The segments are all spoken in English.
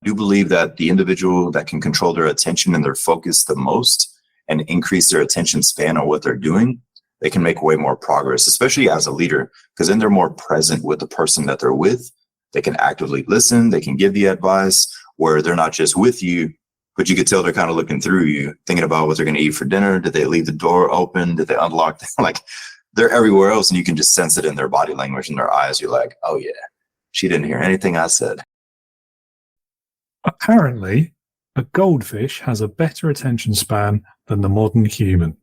do believe that the individual that can control their attention and their focus the most and increase their attention span on what they're doing, they can make way more progress, especially as a leader, because then they're more present with the person that they're with. They can actively listen. They can give the advice where they're not just with you, but you could tell they're kind of looking through you, thinking about what they're going to eat for dinner. Did they leave the door open? Did they unlock? Like, they're everywhere else, and you can just sense it in their body language and their eyes. You're like, oh yeah, she didn't hear anything I said. Apparently, a goldfish has a better attention span than the modern human.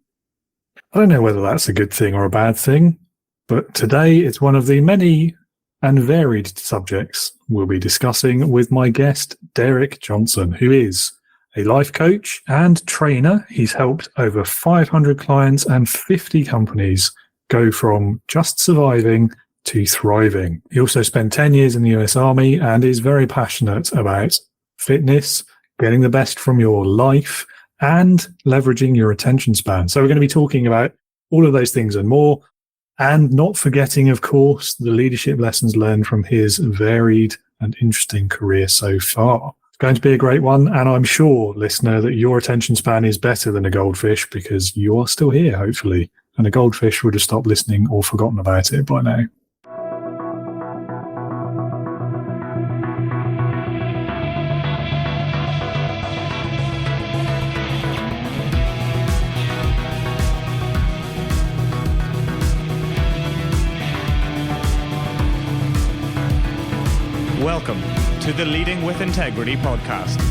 I don't know whether that's a good thing or a bad thing, but today it's one of the many and varied subjects we'll be discussing with my guest, Derick Johnson, who is a life coach and trainer. He's helped over 500 clients and 50 companies go from just surviving to thriving. He also spent 10 years in the US Army and is very passionate about fitness, getting the best from your life, and leveraging your attention span. So we're going to be talking about all of those things and more, and not forgetting, of course, the leadership lessons learned from his varied and interesting career so far. It's going to be a great one, and I'm sure, listener, that your attention span is better than a goldfish because you are still here, hopefully, and a goldfish would have stopped listening or forgotten about it by now. Welcome to the Leading with Integrity podcast.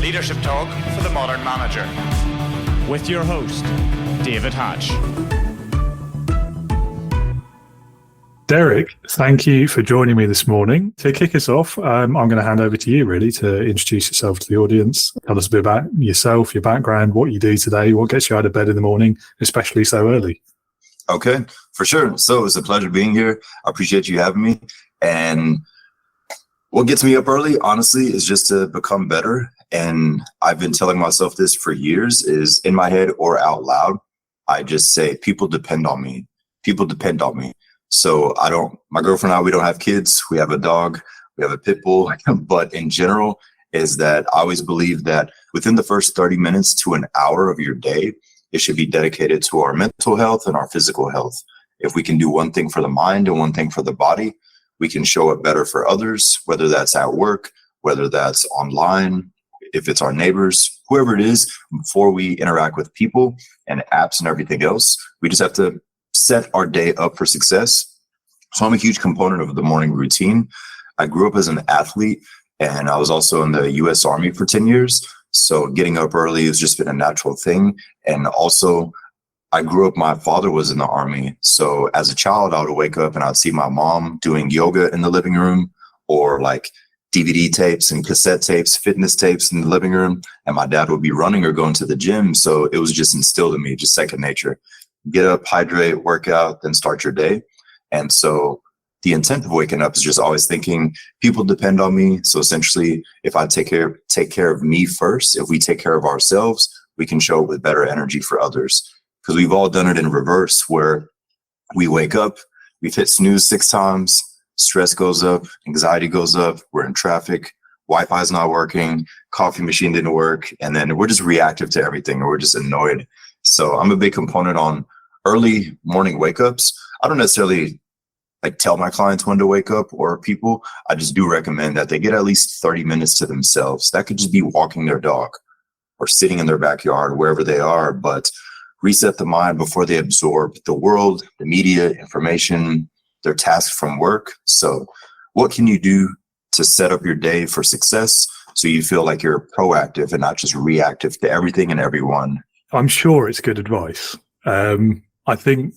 Leadership talk for the modern manager. With your host, David Hatch. Derick, thank you for joining me this morning. To kick us off, I'm going to hand over to you really to introduce yourself to the audience. Tell us a bit about yourself, your background, what you do today, what gets you out of bed in the morning, especially so early. Okay, for sure. So it's a pleasure being here. I appreciate you having me. And what gets me up early, honestly, is just to become better. And I've been telling myself this for years, is in my head or out loud. I just say, people depend on me. People depend on me. So my girlfriend and I, we don't have kids. We have a dog. We have a pit bull. But in general, is that I always believe that within the first 30 minutes to an hour of your day, it should be dedicated to our mental health and our physical health. If we can do one thing for the mind and one thing for the body, we can show up better for others, whether that's at work, whether that's online, if it's our neighbors, whoever it is, before we interact with people and apps and everything else. We just have to set our day up for success. So I'm a huge component of the morning routine. I grew up as an athlete, and I was also in the US Army for 10 years. So getting up early has just been a natural thing. And also, I grew up, my father was in the Army. So as a child, I would wake up and I'd see my mom doing yoga in the living room, or like DVD tapes and cassette tapes, fitness tapes in the living room. And my dad would be running or going to the gym. So it was just instilled in me, just second nature. Get up, hydrate, work out, then start your day. And so the intent of waking up is just always thinking people depend on me. So essentially, if I take care of me first, if we take care of ourselves, we can show up with better energy for others. Because we've all done it in reverse, where we wake up, we've hit snooze 6 times, stress goes up, anxiety goes up, we're in traffic, Wi-Fi is not working, coffee machine didn't work, and then we're just reactive to everything, or we're just annoyed. So I'm a big component on early morning wake-ups. I don't necessarily tell my clients when to wake up or people. I just do recommend that they get at least 30 minutes to themselves. That could just be walking their dog or sitting in their backyard, wherever they are, but reset the mind before they absorb the world, the media, information, their tasks from work. So what can you do to set up your day for success so you feel like you're proactive and not just reactive to everything and everyone? I'm sure it's good advice. I think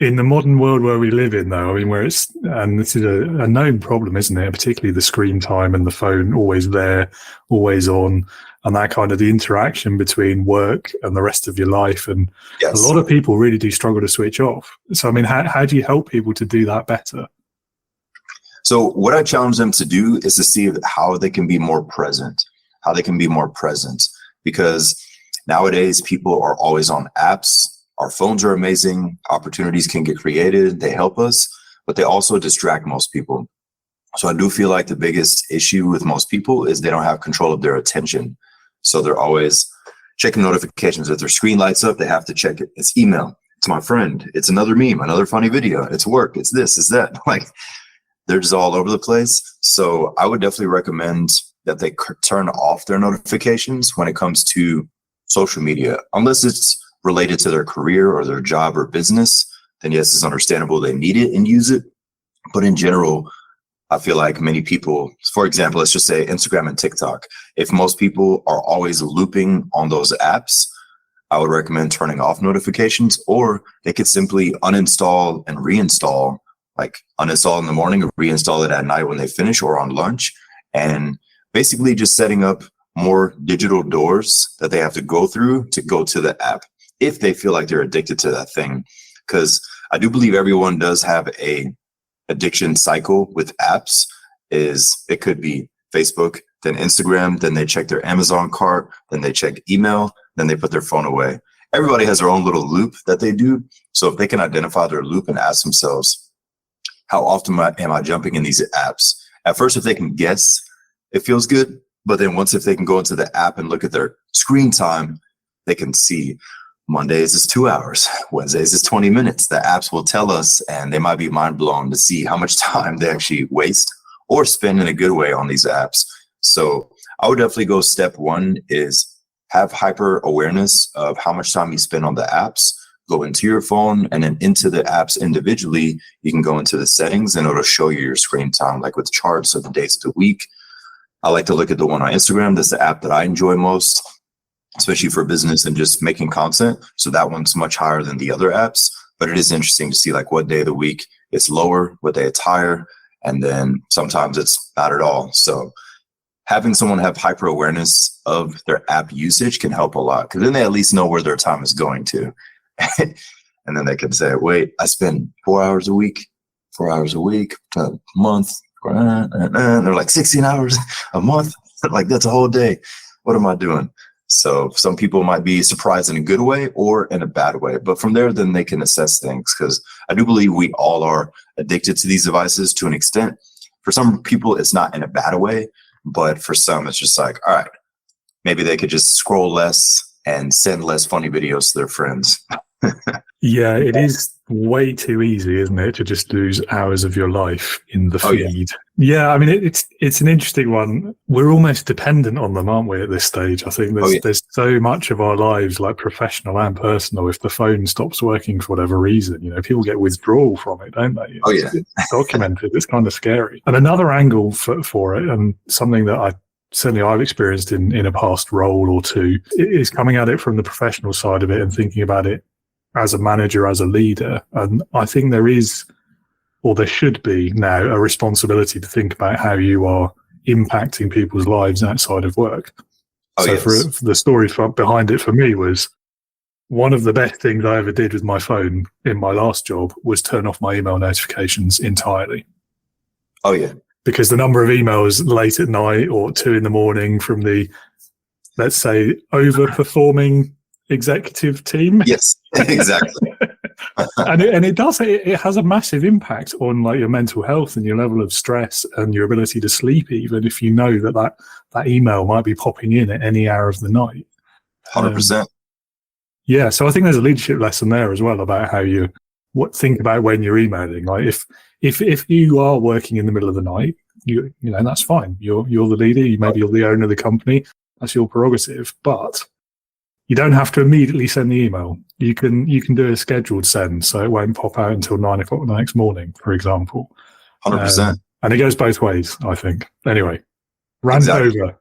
in the modern world where we live in, though, I mean, and this is a known problem, isn't it? Particularly the screen time and the phone always there, always on, and that kind of the interaction between work and the rest of your life. And yes, a lot of people really do struggle to switch off. So, I mean, how do you help people to do that better? So what I challenge them to do is to see how they can be more present, because nowadays people are always on apps. Our phones are amazing. Opportunities can get created. They help us, but they also distract most people. So I do feel like the biggest issue with most people is they don't have control of their attention. So they're always checking notifications. If their screen lights up, they have to check it. It's email. It's my friend. It's another meme, another funny video. It's work. It's this, it's that. Like, they're just all over the place. So I would definitely recommend that they turn off their notifications when it comes to social media, unless it's related to their career or their job or business. Then yes, it's understandable they need it and use it. But in general, I feel like many people, for example, let's just say Instagram and TikTok. If most people are always looping on those apps, I would recommend turning off notifications, or they could simply uninstall and reinstall, like uninstall in the morning and reinstall it at night when they finish or on lunch. And basically just setting up more digital doors that they have to go through to go to the app if they feel like they're addicted to that thing. Because I do believe everyone does have a addiction cycle with apps. Is it could be Facebook, then Instagram, then they check their Amazon cart, then they check email, then they put their phone away. Everybody has their own little loop that they do. So if they can identify their loop and ask themselves, how often am I jumping in these apps? At first, if they can guess, it feels good. But then once if they can go into the app and look at their screen time, they can see Mondays is 2 hours, Wednesdays is 20 minutes. The apps will tell us, and they might be mind blown to see how much time they actually waste or spend in a good way on these apps. So I would definitely go step one is have hyper awareness of how much time you spend on the apps. Go into your phone, and then into the apps individually, you can go into the settings and it'll show you your screen time, like with charts of the days of the week. I like to look at the one on Instagram. That's the app that I enjoy most, especially for business and just making content. So that one's much higher than the other apps, but it is interesting to see like what day of the week it's lower, what day it's higher, and then sometimes it's not at all. So having someone have hyper awareness of their app usage can help a lot, because then they at least know where their time is going to. And then they can say, wait, I spend 4 hours a week, a month, and they're like 16 hours a month. Like, that's a whole day. What am I doing? So some people might be surprised in a good way or in a bad way. But from there, then they can assess things, because I do believe we all are addicted to these devices to an extent. For some people, it's not in a bad way. But for some, it's just like, all right, maybe they could just scroll less and send less funny videos to their friends. Yeah, it is way too easy, isn't it, to just lose hours of your life in the feed. Yeah, I mean, it's an interesting one. We're almost dependent on them, aren't we, at this stage? I think there's so much of our lives, like professional and personal, if the phone stops working for whatever reason, people get withdrawal from it, don't they? It's documented. It's kind of scary. And another angle for it, and something that I've experienced in a past role or two, is coming at it from the professional side of it and thinking about it as a manager, as a leader. And I think there is, or there should be now, a responsibility to think about how you are impacting people's lives outside of work. For the story behind it for me was, one of the best things I ever did with my phone in my last job was turn off my email notifications entirely. Oh, yeah. Because the number of emails late at night or 2 a.m. from the, let's say, overperforming executive team. Yes, exactly. and it has a massive impact on like your mental health and your level of stress and your ability to sleep, even if you know that email might be popping in at any hour of the night. 100%. Yeah, so I think there's a leadership lesson there as well about how you think about when you're emailing. Like if you are working in the middle of the night, you know that's fine. You're the leader. Maybe you're the owner of the company. That's your prerogative. But you don't have to immediately send the email. You can do a scheduled send, so it won't pop out until 9 o'clock the next morning, for example. 100%. And it goes both ways, I think. Anyway, rant over.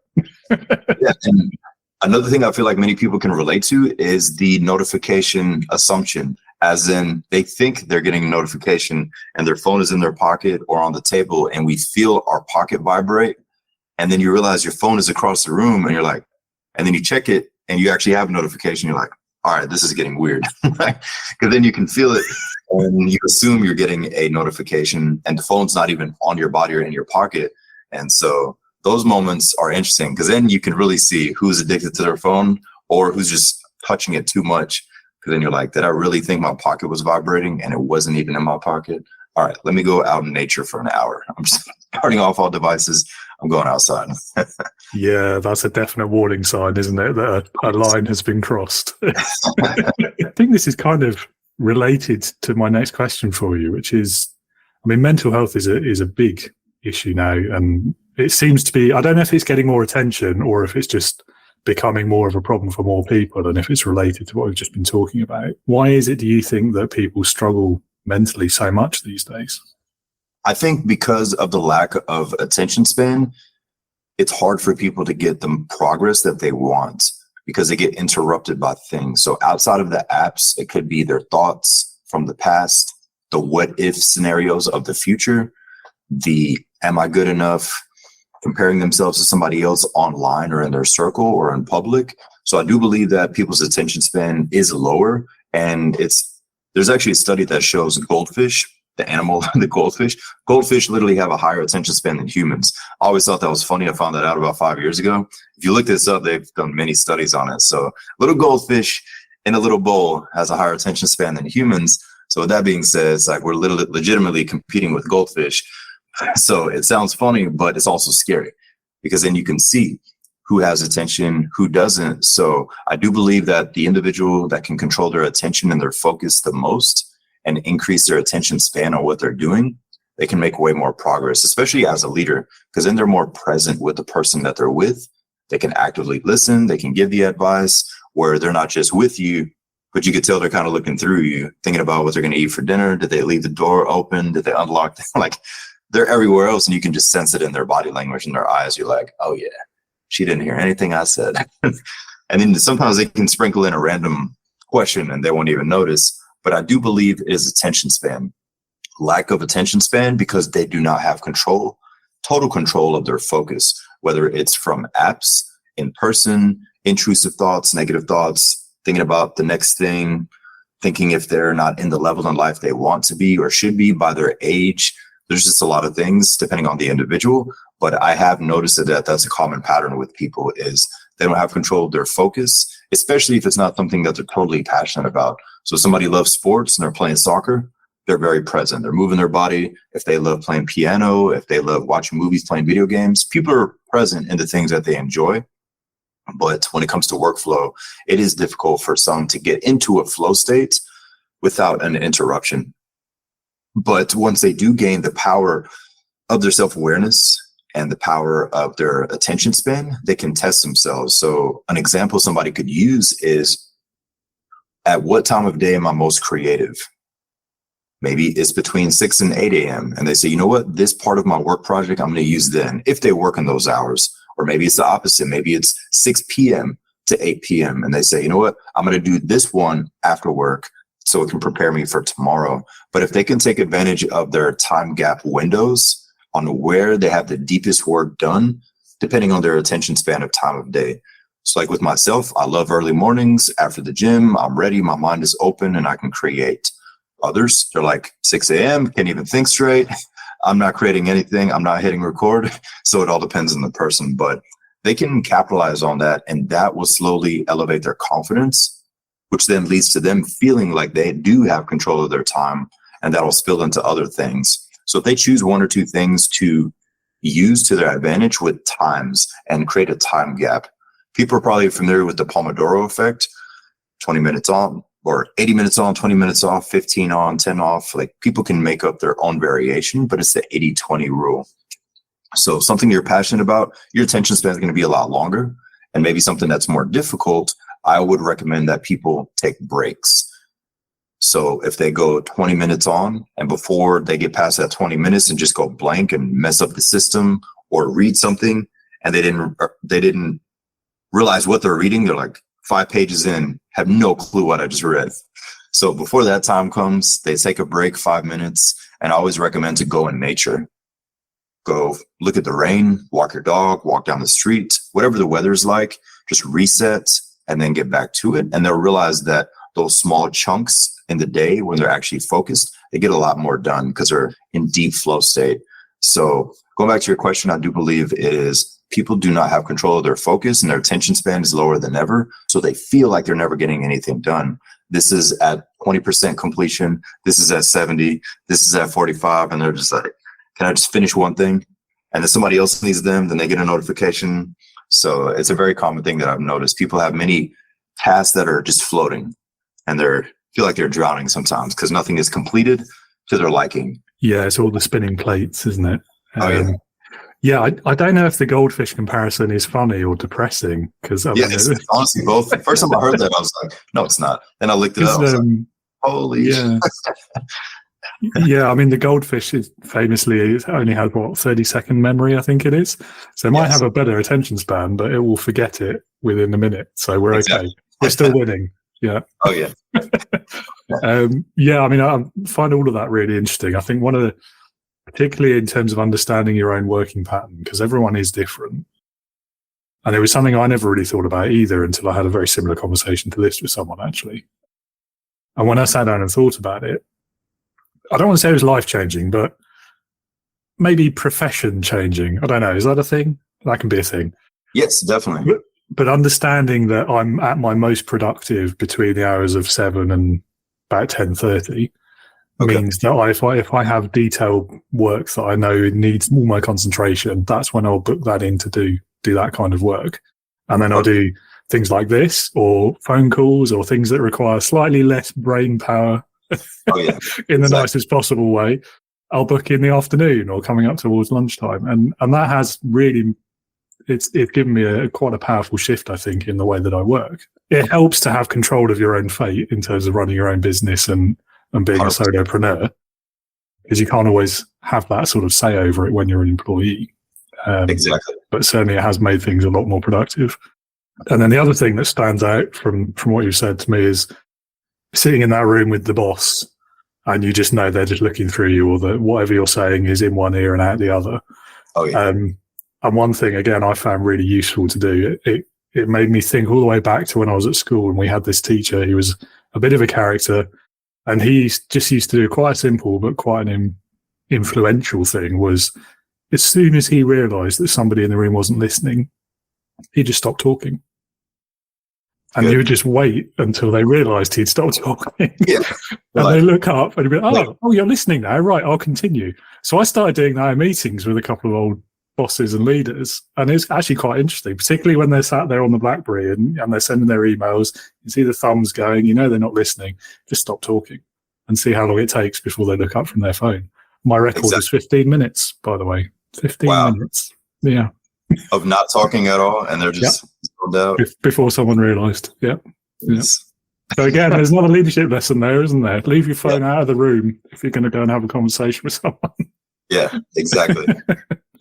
Yeah, and another thing I feel like many people can relate to is the notification assumption, as in they think they're getting a notification and their phone is in their pocket or on the table, and we feel our pocket vibrate. And then you realize your phone is across the room, and you're like, and then you check it and you actually have a notification. You're like, all right, this is getting weird. Because then you can feel it and you assume you're getting a notification and the phone's not even on your body or in your pocket. And so those moments are interesting, because then you can really see who's addicted to their phone or who's just touching it too much. Because then you're like, did I really think my pocket was vibrating and it wasn't even in my pocket? All right, let me go out in nature for an hour. turning off all devices. I'm going outside. Yeah, that's a definite warning sign, isn't it? That a line has been crossed. I think this is kind of related to my next question for you, which is, I mean, mental health is a big issue now, and it seems to be, I don't know if it's getting more attention or if it's just becoming more of a problem for more people, and if it's related to what we've just been talking about. Why is it, do you think, that people struggle mentally so much these days? I think because of the lack of attention span, it's hard for people to get the progress that they want because they get interrupted by things. So outside of the apps, it could be their thoughts from the past, the what if scenarios of the future, the am I good enough, comparing themselves to somebody else online or in their circle or in public. So I do believe that people's attention span is lower, and there's actually a study that shows goldfish, the animal, the goldfish literally have a higher attention span than humans. I always thought that was funny. I found that out about 5 years ago. If you look this up, they've done many studies on it. So little goldfish in a little bowl has a higher attention span than humans. So with that being said, it's like we're legitimately competing with goldfish. So it sounds funny, but it's also scary because then you can see who has attention, who doesn't. So I do believe that the individual that can control their attention and their focus the most and increase their attention span on what they're doing, they can make way more progress, especially as a leader, because then they're more present with the person that they're with. They can actively listen. They can give the advice where they're not just with you, but you could tell they're kind of looking through you, thinking about what they're going to eat for dinner. Did they leave the door open? Did they unlock? Like they're everywhere else, and you can just sense it in their body language and their eyes. You're like, oh yeah, she didn't hear anything I said. And then sometimes they can sprinkle in a random question and they won't even notice. But I do believe it is attention span, lack of attention span, because they do not have control, total control of their focus, whether it's from apps, in person, intrusive thoughts, negative thoughts, thinking about the next thing, thinking if they're not in the level in life they want to be or should be by their age. There's just a lot of things depending on the individual. But I have noticed that that's a common pattern with people is they don't have control of their focus, especially if it's not something that they're totally passionate about. So somebody loves sports and they're playing soccer, they're very present. They're moving their body. If they love playing piano, if they love watching movies, playing video games, people are present in the things that they enjoy. But when it comes to workflow, it is difficult for some to get into a flow state without an interruption. But once they do gain the power of their self-awareness and the power of their attention span, they can test themselves. So an example somebody could use is, at what time of day am I most creative? Maybe it's between 6 and 8 a.m. And they say, you know what, this part of my work project, I'm going to use then, if they work in those hours. Or maybe it's the opposite. Maybe it's 6 p.m. to 8 p.m. And they say, you know what, I'm going to do this one after work so it can prepare me for tomorrow. But if they can take advantage of their time gap windows on where they have the deepest work done, depending on their attention span of time of day. So like with myself, I love early mornings. After the gym, I'm ready. My mind is open and I can create. Others, they're like 6 a.m., can't even think straight. I'm not creating anything. I'm not hitting record. So it all depends on the person, but they can capitalize on that. And that will slowly elevate their confidence, which then leads to them feeling like they do have control of their time, and that'll spill into other things. So if they choose one or two things to use to their advantage with times and create a time gap, people are probably familiar with the Pomodoro effect, 20 minutes on or 80 minutes on, 20 minutes off, 15 on, 10 off. Like people can make up their own variation, but it's the 80-20 rule. So something you're passionate about, your attention span is going to be a lot longer. And maybe something that's more difficult, I would recommend that people take breaks. So if they go 20 minutes on and before they get past that 20 minutes and just go blank and mess up the system or read something and they didn't realize what they're reading, they're like 5 pages in, have no clue what I just read. So before that time comes, they take a break, 5 minutes, and I always recommend to go in nature. Go look at the rain, walk your dog, walk down the street, whatever the weather's like, just reset and then get back to it. And they'll realize that those small chunks in the day when they're actually focused, they get a lot more done because they're in deep flow state. So going back to your question, I do believe it is people do not have control of their focus and their attention span is lower than ever. So they feel like they're never getting anything done. This is at 20% completion. This is at 70. This is at 45. And they're just like, can I just finish one thing? and then somebody else needs them, then they get a notification. So it's a very common thing that I've noticed. People have many tasks that are just floating, and feel like they're drowning sometimes because nothing is completed to their liking. Yeah, it's all the spinning plates, isn't it? Yeah. Yeah, I don't know if the goldfish comparison is funny or depressing because it's honestly both. First time I heard that, I was like, "No, it's not." Then I looked it up. I was like, holy! Yeah, yeah. I mean, the goldfish is famously only has 30-second memory, I think it is. So it might have a better attention span, but it will forget it within a minute. So we're okay. We're still winning. Yeah. Oh yeah. Yeah. I mean, I find all of that really interesting. I think one of the, particularly in terms of understanding your own working pattern, because everyone is different. And it was something I never really thought about either until I had a very similar conversation to this with someone, actually. And when I sat down and thought about it, I don't want to say it was life-changing, but maybe profession-changing. I don't know. Is that a thing? That can be a thing. Yes, definitely. But understanding that I'm at my most productive between the hours of 7 and about 10:30 means that if I have detailed work that I know needs all my concentration, that's when I'll book that in to do that kind of work. And then I'll do things like this or phone calls or things that require slightly less brain power in the nicest possible way. I'll book in the afternoon or coming up towards lunchtime. And that has really, it's given me quite a powerful shift, I think, in the way that I work. It helps to have control of your own fate in terms of running your own business and being a solopreneur, because you can't always have that sort of say over it when you're an employee. Exactly. But certainly it has made things a lot more productive. And then the other thing that stands out from what you said to me is sitting in that room with the boss and you just know they're just looking through you, or that whatever you're saying is in one ear and out the other. Oh, yeah. And one thing, again, I found really useful to do, it made me think all the way back to when I was at school and we had this teacher. He was a bit of a character. And he just used to do quite a simple but quite an influential thing, was as soon as he realised that somebody in the room wasn't listening, he just stopped talking. And he would just wait until they realised he'd stopped talking. Yeah. And they look up and he'd be like, oh, you're listening now? Right, I'll continue. So I started doing that in meetings with a couple of old bosses and leaders. And it's actually quite interesting, particularly when they're sat there on the BlackBerry and they're sending their emails. You see the thumbs going, you know they're not listening. Just stop talking and see how long it takes before they look up from their phone. My record is 15 minutes, by the way. 15 minutes. Yeah. Of not talking at all, and they're just sold out. Before someone realised. Yeah. So again, there's another leadership lesson there, isn't there? Leave your phone out of the room if you're going to go and have a conversation with someone. Yeah, exactly.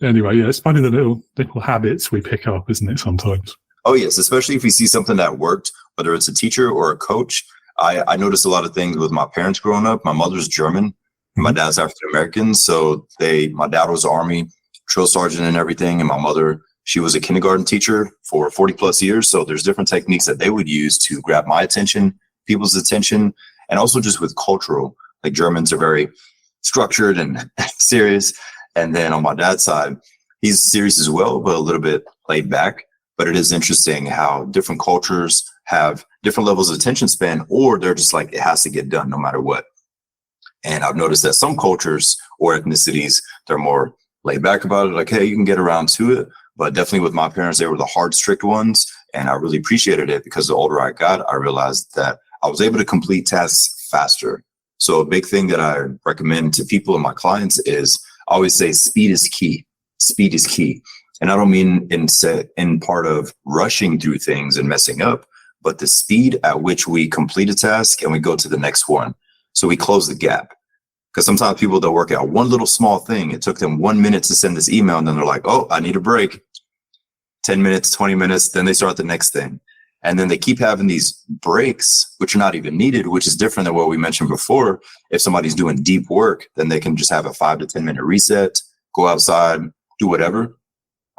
Anyway, it's funny the little habits we pick up, isn't it, sometimes? Oh, yes, especially if you see something that worked, whether it's a teacher or a coach. I noticed a lot of things with my parents growing up. My mother's German. My dad's African-American. So my dad was Army, drill sergeant and everything. And my mother, she was a kindergarten teacher for 40 plus years. So there's different techniques that they would use to grab my attention, people's attention, and also just with cultural. Like Germans are very structured and serious. And then on my dad's side, he's serious as well, but a little bit laid back. But it is interesting how different cultures have different levels of attention span, or they're just like, it has to get done no matter what. And I've noticed that some cultures or ethnicities, they're more laid back about it. Like, hey, you can get around to it. But definitely with my parents, they were the hard, strict ones. And I really appreciated it because the older I got, I realized that I was able to complete tasks faster. So a big thing that I recommend to people and my clients is I always say speed is key. Speed is key. And I don't mean in part of rushing through things and messing up, but the speed at which we complete a task and we go to the next one. So we close the gap. Because sometimes people, they'll work out one little small thing. It took them 1 minute to send this email. And then they're like, oh, I need a break. 10 minutes, 20 minutes. Then they start the next thing. And then they keep having these breaks, which are not even needed, which is different than what we mentioned before. If somebody's doing deep work, then they can just have a 5 to 10 minute reset, go outside, do whatever.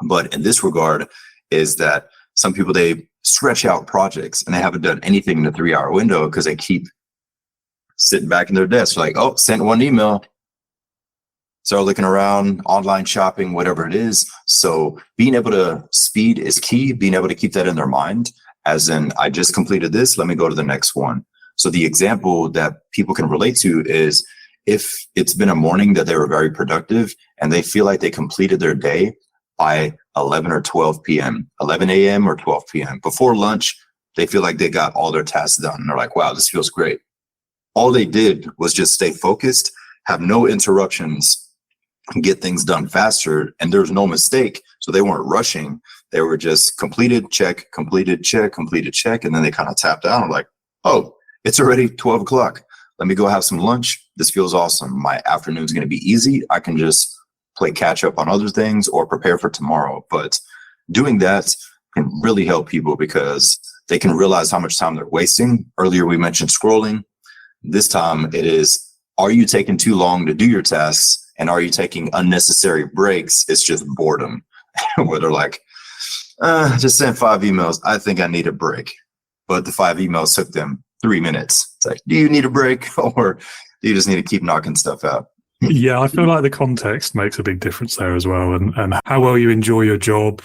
But in this regard is that some people, they stretch out projects and they haven't done anything in the 3-hour window because they keep sitting back in their desk like, oh, sent one email. Start looking around, online shopping, whatever it is. So being able to speed is key, being able to keep that in their mind, as in, I just completed this, let me go to the next one. So the example that people can relate to is if it's been a morning that they were very productive and they feel like they completed their day by 11 or 12 p.m., 11 a.m. or 12 p.m. Before lunch, they feel like they got all their tasks done. And they're like, wow, this feels great. All they did was just stay focused, have no interruptions, get things done faster. And there was no mistake. So they weren't rushing. They were just completed, check, completed, check, completed, check. And then they kind of tapped out. I'm like, oh, it's already 12 o'clock. Let me go have some lunch. This feels awesome. My afternoon's going to be easy. I can just play catch up on other things or prepare for tomorrow. But doing that can really help people because they can realize how much time they're wasting. Earlier, we mentioned scrolling. This time it is, are you taking too long to do your tasks? And are you taking unnecessary breaks? It's just boredom where they're like, just sent 5 emails. I think I need a break. But the 5 emails took them 3 minutes. It's like, do you need a break or do you just need to keep knocking stuff out? Yeah, I feel like the context makes a big difference there as well. And how well you enjoy your job.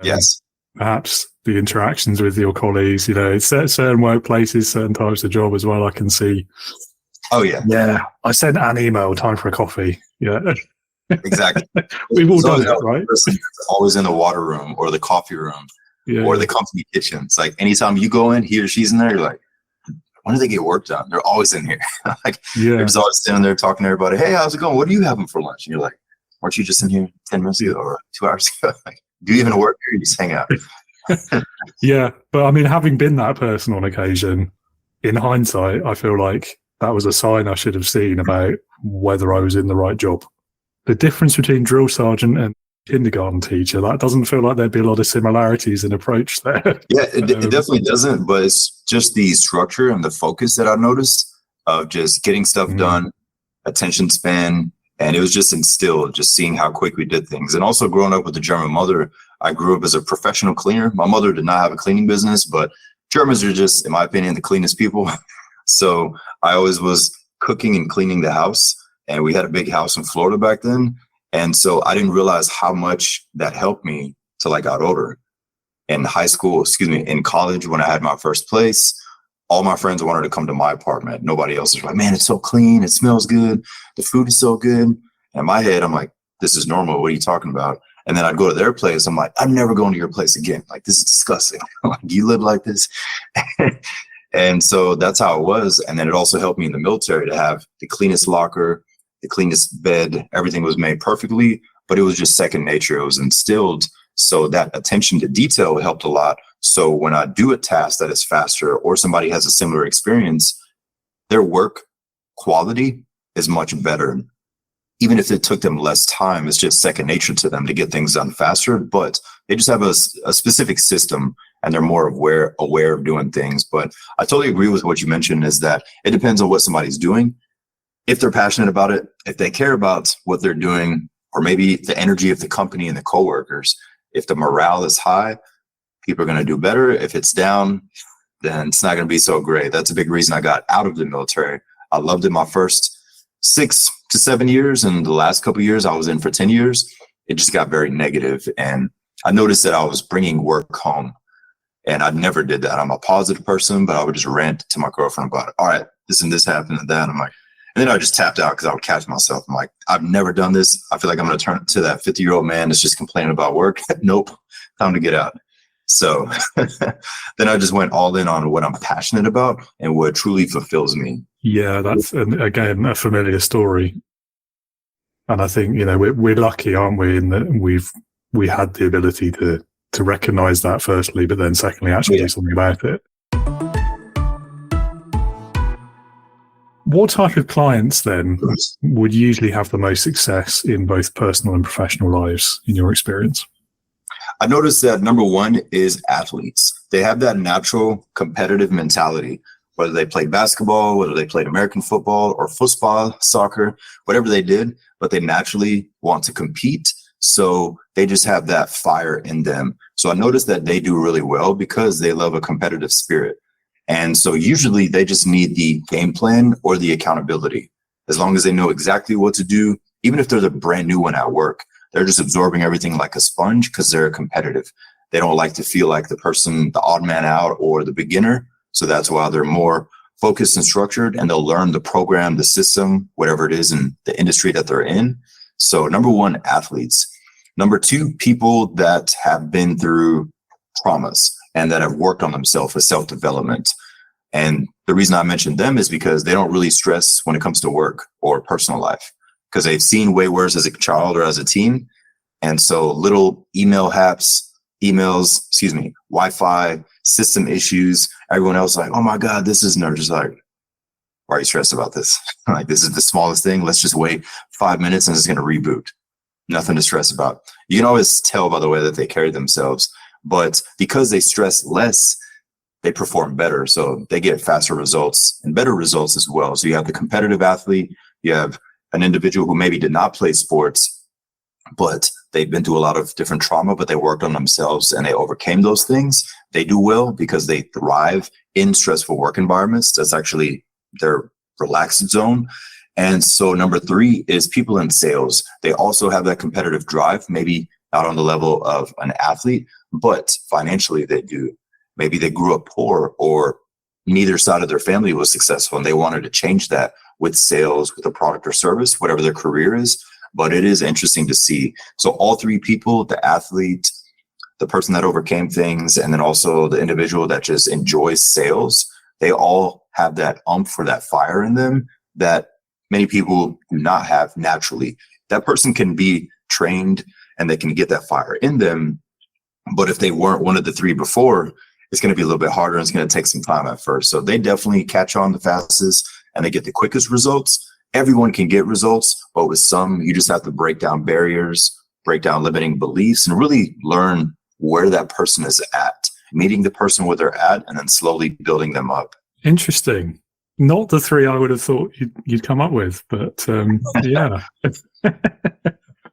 Yes. Perhaps the interactions with your colleagues, certain workplaces, certain types of job as well, I can see. Oh, yeah. Yeah, I sent an email, time for a coffee. Yeah. Exactly. We've all done it, right? Always in the water room or the coffee room or the company kitchen. It's like anytime you go in, he or she's in there, you're like, when do they get work done? They're always in here. They're just always standing there talking to everybody. Hey, how's it going? What are you having for lunch? And you're like, weren't you just in here 10 minutes ago or 2 hours ago? Like, do you even work here? You just hang out. Yeah, but I mean, having been that person on occasion, in hindsight, I feel like that was a sign I should have seen about whether I was in the right job. The difference between drill sergeant and kindergarten teacher, that doesn't feel like there'd be a lot of similarities in approach there. Yeah, it definitely doesn't, but it's just the structure and the focus that I noticed of just getting stuff done, attention span, and it was just instilled, just seeing how quick we did things. And also growing up with a German mother, I grew up as a professional cleaner. My mother did not have a cleaning business, but Germans are just, in my opinion, the cleanest people. So I always was cooking and cleaning the house, and we had a big house in Florida back then. And so I didn't realize how much that helped me till I got older. In in college, when I had my first place, all my friends wanted to come to my apartment. Nobody else was like, man, it's so clean. It smells good. The food is so good. And in my head, I'm like, this is normal. What are you talking about? And then I'd go to their place. I'm like, I'm never going to your place again. Like, this is disgusting. Like, you live like this? And so that's how it was. And then it also helped me in the military to have the cleanest locker, the cleanest bed. Everything was made perfectly, but it was just second nature. It was instilled. So that attention to detail helped a lot. So when I do a task that is faster or somebody has a similar experience, their work quality is much better. Even if it took them less time, it's just second nature to them to get things done faster. But they just have a specific system and they're more aware of doing things. But I totally agree with what you mentioned is that it depends on what somebody's doing. If they're passionate about it, if they care about what they're doing, or maybe the energy of the company and the coworkers, if the morale is high, people are going to do better. If it's down, then it's not going to be so great. That's a big reason I got out of the military. I loved it my first 6 to 7 years, and the last couple of years I was in for 10 years. It just got very negative, and I noticed that I was bringing work home, and I never did that. I'm a positive person, but I would just rant to my girlfriend about it. All right, this and this happened and that. I'm like, and then I just tapped out because I would catch myself. I'm like, I've never done this. I feel like I'm going to turn to that 50-year-old man that's just complaining about work. Nope, time to get out. So then I just went all in on what I'm passionate about and what truly fulfills me. Yeah, that's, again, a familiar story. And I think, we're lucky, aren't we, in that we had the ability to recognize that firstly, but then secondly, actually do something about it. What type of clients then would usually have the most success in both personal and professional lives, in your experience? I noticed that number one is athletes. They have that natural competitive mentality, whether they played basketball, whether they played American football or football, soccer, whatever they did, but they naturally want to compete. So they just have that fire in them. So I noticed that they do really well because they love a competitive spirit. And so usually they just need the game plan or the accountability. As long as they know exactly what to do, even if they're the brand new one at work, they're just absorbing everything like a sponge because they're competitive. They don't like to feel like the person, the odd man out or the beginner. So that's why they're more focused and structured, and they'll learn the program, the system, whatever it is in the industry that they're in. So number one, athletes. Number two, people that have been through traumas and that have worked on themselves with self-development. And the reason I mentioned them is because they don't really stress when it comes to work or personal life, because they've seen way worse as a child or as a teen. And so little Wi-Fi, system issues, everyone else like, oh my God, this is, and they're just like, why are you stressed about this? Like, this is the smallest thing. Let's just wait 5 minutes and it's going to reboot. Nothing to stress about. You can always tell by the way that they carry themselves, but because they stress less, they perform better. So they get faster results and better results as well. So you have the competitive athlete, you have an individual who maybe did not play sports, but they've been through a lot of different trauma, but they worked on themselves and they overcame those things. They do well because they thrive in stressful work environments. That's actually their relaxed zone. And so number three is people in sales. They also have that competitive drive, maybe not on the level of an athlete, but financially they do. Maybe they grew up poor or neither side of their family was successful and they wanted to change that with sales, with a product or service, whatever their career is. But it is interesting to see. So all three people, the athlete, the person that overcame things, and then also the individual that just enjoys sales, they all have that for that fire in them that many people do not have naturally. That person can be trained and they can get that fire in them. But if they weren't one of the three before, it's going to be a little bit harder and it's going to take some time at first. So they definitely catch on the fastest and they get the quickest results. Everyone can get results, but with some, you just have to break down barriers, break down limiting beliefs, and really learn where that person is at, meeting the person where they're at, and then slowly building them up. Interesting. Not the three I would have thought you'd come up with, but yeah.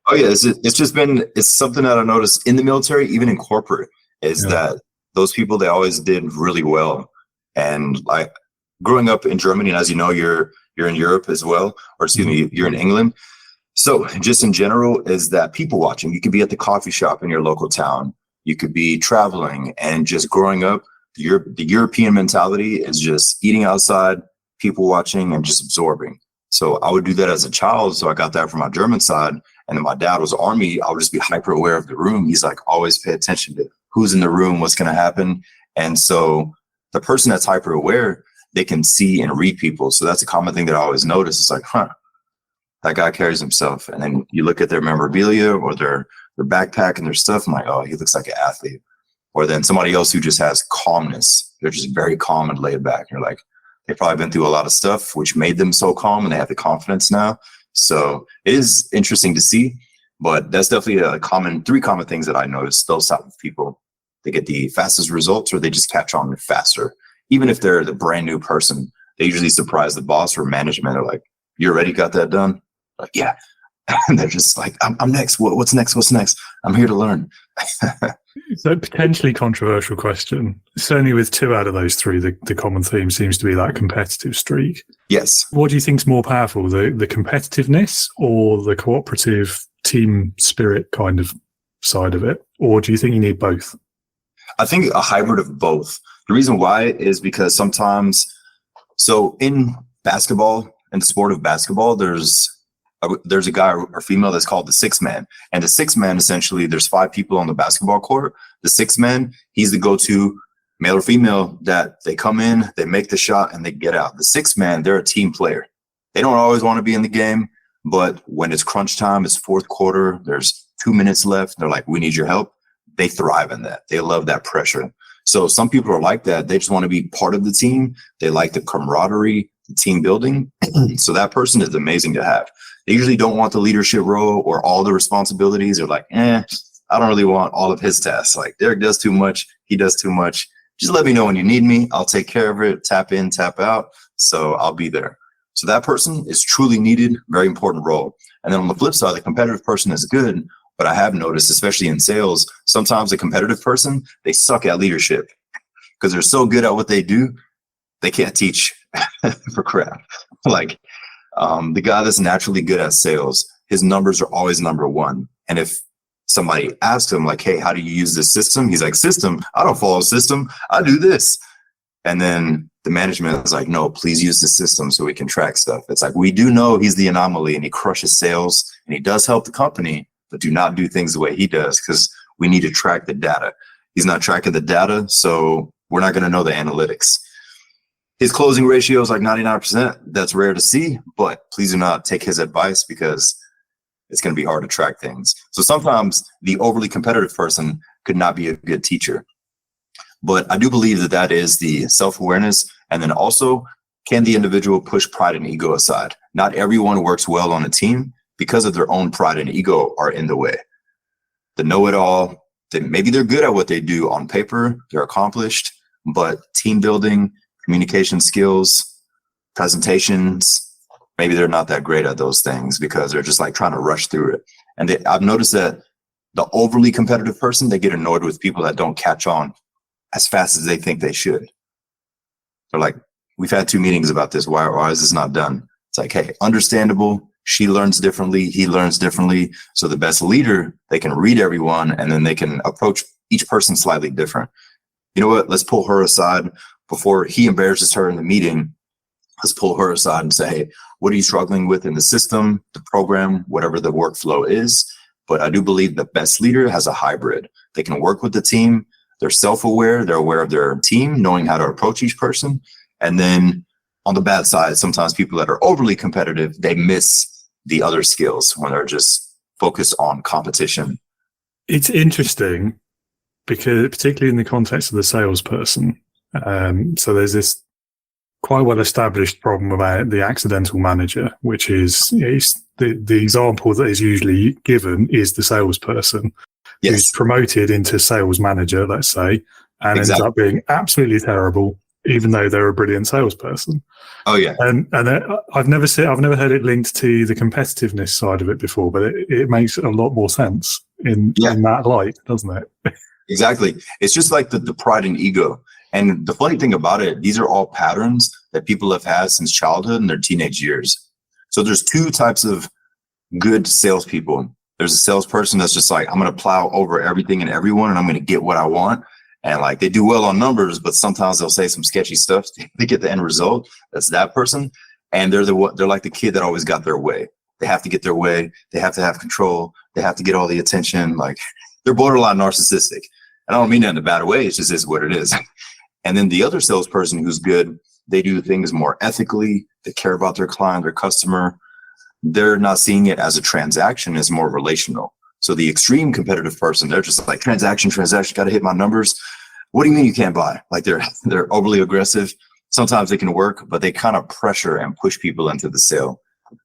Oh yeah, it's something that I noticed in the military, even in corporate, is that those people, they always did really well. And like growing up in Germany, and as you know, you're in Europe as well, or excuse me, you're in England. So just in general is that people watching. You could be at the coffee shop in your local town. You could be traveling and just growing up. The European mentality is just eating outside, people watching, and just absorbing. So I would do that as a child. So I got that from my German side. And then my dad was Army. I would just be hyper aware of the room. He's like, always pay attention to who's in the room, what's going to happen. And so the person that's hyper aware, they can see and read people. So that's a common thing that I always notice. It's like, that guy carries himself. And then you look at their memorabilia or their backpack and their stuff. I'm like, oh, he looks like an athlete. Or then somebody else who just has calmness. They're just very calm and laid back. You're like, they've probably been through a lot of stuff, which made them so calm, and they have the confidence now. So it is interesting to see, but that's definitely three common things that I noticed. Those type of people, they get the fastest results, or they just catch on faster. Even if they're the brand new person, they usually surprise the boss or management. They're like, you already got that done? Like, yeah. And they're just like, I'm next. What's next? What's next? I'm here to learn. So potentially controversial question. Certainly with two out of those three, the common theme seems to be that competitive streak. Yes. What do you think is more powerful, the competitiveness or the cooperative team spirit kind of side of it? Or do you think you need both? I think a hybrid of both. The reason why is because sometimes, so in basketball, in the sport of basketball, there's a guy or female that's called the sixth man. And the sixth man, essentially, there's 5 people on the basketball court. The sixth man, he's the go-to male or female that they come in, they make the shot, and they get out. The sixth man, they're a team player. They don't always want to be in the game, but when it's crunch time, it's fourth quarter, there's 2 minutes left, they're like, we need your help. They thrive in that. They love that pressure. So some people are like that. They just want to be part of the team. They like the camaraderie, the team building. So that person is amazing to have. They usually don't want the leadership role or all the responsibilities. They're like, I don't really want all of his tasks. Like, Derick does too much. He does too much. Just let me know when you need me. I'll take care of it. Tap in, tap out. So I'll be there. So that person is truly needed. Very important role. And then on the flip side, the competitive person is good. But I have noticed, especially in sales, sometimes a competitive person, they suck at leadership because they're so good at what they do. They can't teach for crap. Like, the guy that's naturally good at sales, his numbers are always number one. And if somebody asks him like, hey, how do you use this system? He's like, system? I don't follow system. I do this. And then the management is like, no, please use the system so we can track stuff. It's like, we do know he's the anomaly and he crushes sales and he does help the company, but do not do things the way he does because we need to track the data. He's not tracking the data, so we're not going to know the analytics. His closing ratio is like 99%. That's rare to see, but please do not take his advice because it's going to be hard to track things. So sometimes the overly competitive person could not be a good teacher. But I do believe that that is the self-awareness. And then also, can the individual push pride and ego aside? Not everyone works well on a team because of their own pride and ego are in the way. The know-it-all, maybe they're good at what they do on paper, they're accomplished, but team building, communication skills, presentations, maybe they're not that great at those things because they're just like trying to rush through it. And I've noticed that the overly competitive person, they get annoyed with people that don't catch on as fast as they think they should. They're like, we've had 2 meetings about this. Why is this not done? It's like, hey, understandable. She learns differently. He learns differently. So the best leader, they can read everyone and then they can approach each person slightly different. You know what? Let's pull her aside before he embarrasses her in the meeting. Let's pull her aside and say, hey, what are you struggling with in the system, the program, whatever the workflow is? But I do believe the best leader has a hybrid. They can work with the team. They're self-aware. They're aware of their team, knowing how to approach each person. And then on the bad side, sometimes people that are overly competitive, they miss the other skills when they're just focused on competition. It's interesting because particularly in the context of the salesperson, so there's this quite well-established problem about the accidental manager, which is the example that is usually given is the salesperson who's promoted into sales manager, let's say, and ends up being absolutely terrible, even though they're a brilliant salesperson. Oh yeah, and I've never heard it linked to the competitiveness side of it before, but it makes a lot more sense in that light, doesn't it? Exactly. It's just like the pride and ego. And the funny thing about it, these are all patterns that people have had since childhood and their teenage years. So there's 2 types of good salespeople. There's a salesperson that's just like, I'm going to plow over everything and everyone, and I'm going to get what I want. And like they do well on numbers, but sometimes they'll say some sketchy stuff to get the end result. That's that person. And they're like the kid that always got their way. They have to get their way. They have to have control. They have to get all the attention. Like they're borderline narcissistic. And I don't mean that in a bad way. It's just is what it is. And then the other salesperson who's good, they do things more ethically. They care about their client, their customer. They're not seeing it as a transaction, it's more relational. So the extreme competitive person, they're just like transaction, got to hit my numbers. What do you mean you can't buy? Like they're overly aggressive. Sometimes they can work, but they kind of pressure and push people into the sale.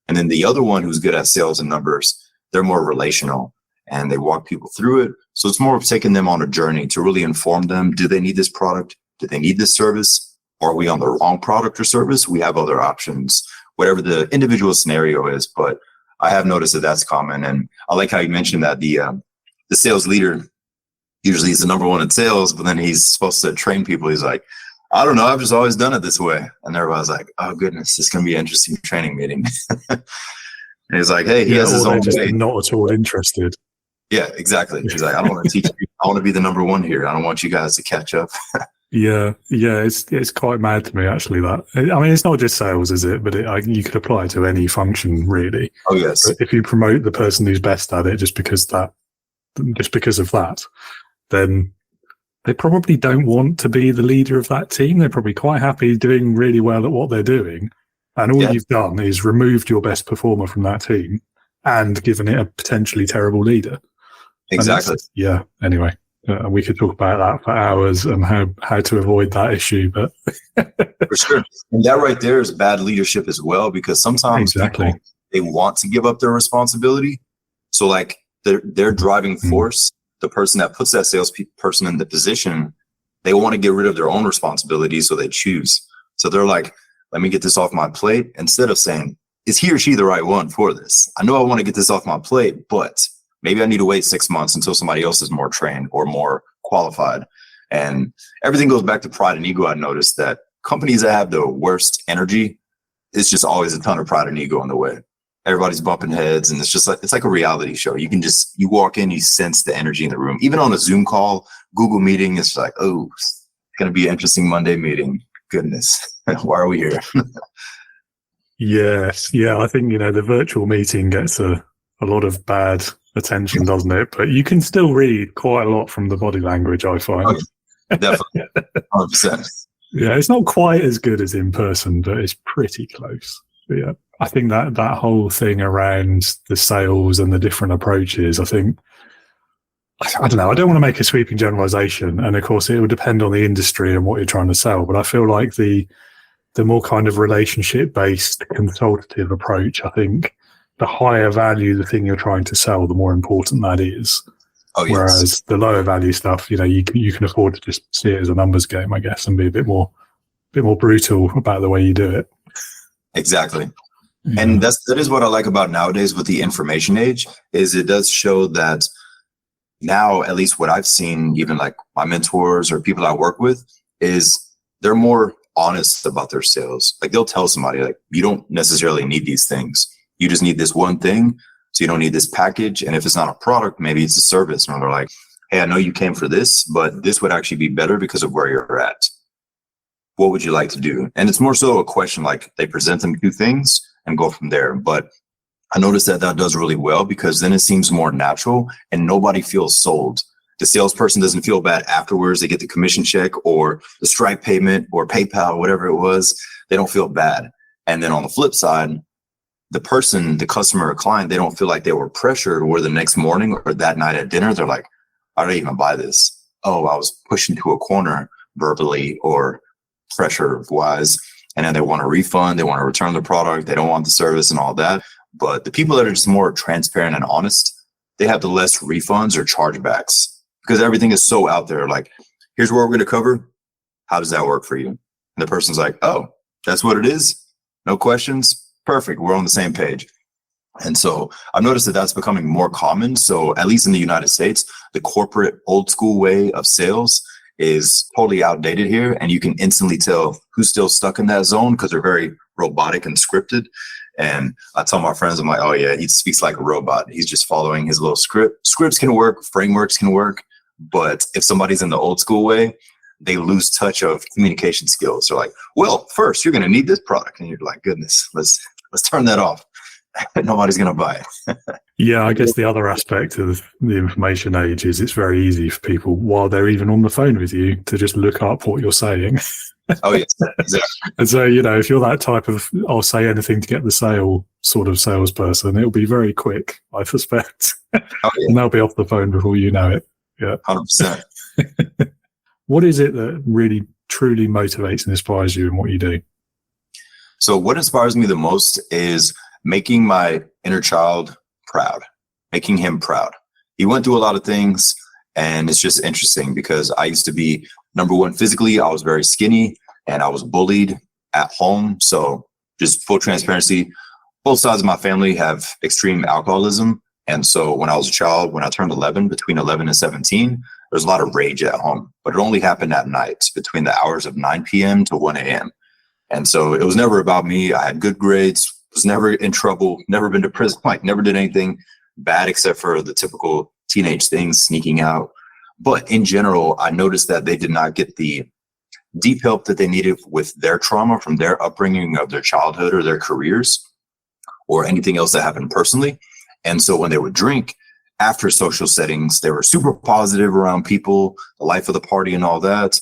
And then the other one who's good at sales and numbers, they're more relational and they walk people through it. So it's more of taking them on a journey to really inform them. Do they need this product? Do they need this service? Are we on the wrong product or service? We have other options, whatever the individual scenario is. But I have noticed that that's common. And I like how you mentioned that the sales leader usually is the number one in sales, but then he's supposed to train people. He's like, I don't know, I've just always done it this way. And everybody's like, oh goodness, this is going to be an interesting training meeting. And he's like, hey, he has his own way. Not at all interested. Yeah, exactly. He's like, I don't want to teach you. I want to be the number one here. I don't want you guys to catch up. Yeah, it's quite mad to me actually. That I mean, it's not just sales, is it? But you could apply it to any function, really. Oh yes. But if you promote the person who's best at it just because of that, then they probably don't want to be the leader of that team. They're probably quite happy doing really well at what they're doing, and all you've done is removed your best performer from that team and given it a potentially terrible leader. Exactly. Yeah. Anyway. We could talk about that for hours and how to avoid that issue, but for sure. And that right there is bad leadership as well, because sometimes people, they want to give up their responsibility. So like their driving force, the person that puts that salesperson in the position, they want to get rid of their own responsibility. So they choose. So they're like, let me get this off my plate, instead of saying, is he or she the right one for this? I know I want to get this off my plate, but maybe I need to wait 6 months until somebody else is more trained or more qualified. And everything goes back to pride and ego. I noticed that companies that have the worst energy, it's just always a ton of pride and ego in the way. Everybody's bumping heads, and it's like a reality show. You walk in, you sense the energy in the room. Even on a Zoom call, Google meeting, it's like, oh, it's going to be an interesting Monday meeting. goodness, why are we here? Yes. Yeah. I think, the virtual meeting gets a lot of bad attention, doesn't it? But you can still read quite a lot from the body language, I find. Oh, definitely. 100%. Yeah. It's not quite as good as in person, but it's pretty close. But yeah. I think that whole thing around the sales and the different approaches, I think, I don't know, I don't want to make a sweeping generalization. And of course, it will depend on the industry and what you're trying to sell. But I feel like the more kind of relationship-based consultative approach, I think the higher value the thing you're trying to sell, the more important that is. Oh, yes. Whereas the lower value stuff, you can afford to just see it as a numbers game, I guess, and be a bit more brutal about the way you do it. Exactly. Yeah. And that is what I like about nowadays with the information age, is it does show that now, at least what I've seen, even like my mentors or people I work with, is they're more honest about their sales. Like they'll tell somebody, like, you don't necessarily need these things. You just need this one thing. So you don't need this package. And if it's not a product, maybe it's a service. And they're like, hey, I know you came for this, but this would actually be better because of where you're at. What would you like to do? And it's more so a question, like they present them two things and go from there. But I noticed that does really well, because then it seems more natural and nobody feels sold. The salesperson doesn't feel bad afterwards. They get the commission check or the Stripe payment or PayPal, whatever it was. They don't feel bad. And then on the flip side, the person, the customer or client, they don't feel like they were pressured, or the next morning or that night at dinner, they're like, I don't even buy this. Oh, I was pushed into a corner verbally or pressure wise. And then they want a refund. They want to return the product. They don't want the service and all that. But the people that are just more transparent and honest, they have the less refunds or chargebacks, because everything is so out there. Like, here's what we're going to cover. How does that work for you? And the person's like, oh, that's what it is. No questions. Perfect. We're on the same page. And so I've noticed that that's becoming more common. So at least in the United States, the corporate old school way of sales is totally outdated here. And you can instantly tell who's still stuck in that zone, because they're very robotic and scripted. And I tell my friends, I'm like, oh yeah, he speaks like a robot. He's just following his little script. Scripts can work, frameworks can work. But if somebody's in the old school way, they lose touch of communication skills. They're like, well, first you're going to need this product. And you're like, goodness, let's turn that off. Nobody's going to buy it. Yeah, I guess the other aspect of the information age is it's very easy for people, while they're even on the phone with you, to just look up what you're saying. Oh, yes, exactly. And so, if you're that type of, I'll say anything to get the sale sort of salesperson, it'll be very quick, I suspect. Oh, yeah. And they'll be off the phone before you know it. Yeah. 100%. What is it that really, truly motivates and inspires you in what you do? So what inspires me the most is making my inner child proud, making him proud. He went through a lot of things, and it's just interesting because I used to be, number one, physically, I was very skinny and I was bullied at home. So just full transparency, both sides of my family have extreme alcoholism. And so when I was a child, when I turned 11, between 11 and 17, there was a lot of rage at home, but it only happened at night between the hours of 9 p.m. to 1 a.m. And so it was never about me. I had good grades, was never in trouble, never been to prison, like never did anything bad except for the typical teenage things, sneaking out. But in general, I noticed that they did not get the deep help that they needed with their trauma from their upbringing of their childhood or their careers or anything else that happened personally. And so when they would drink after social settings, they were super positive around people, the life of the party and all that.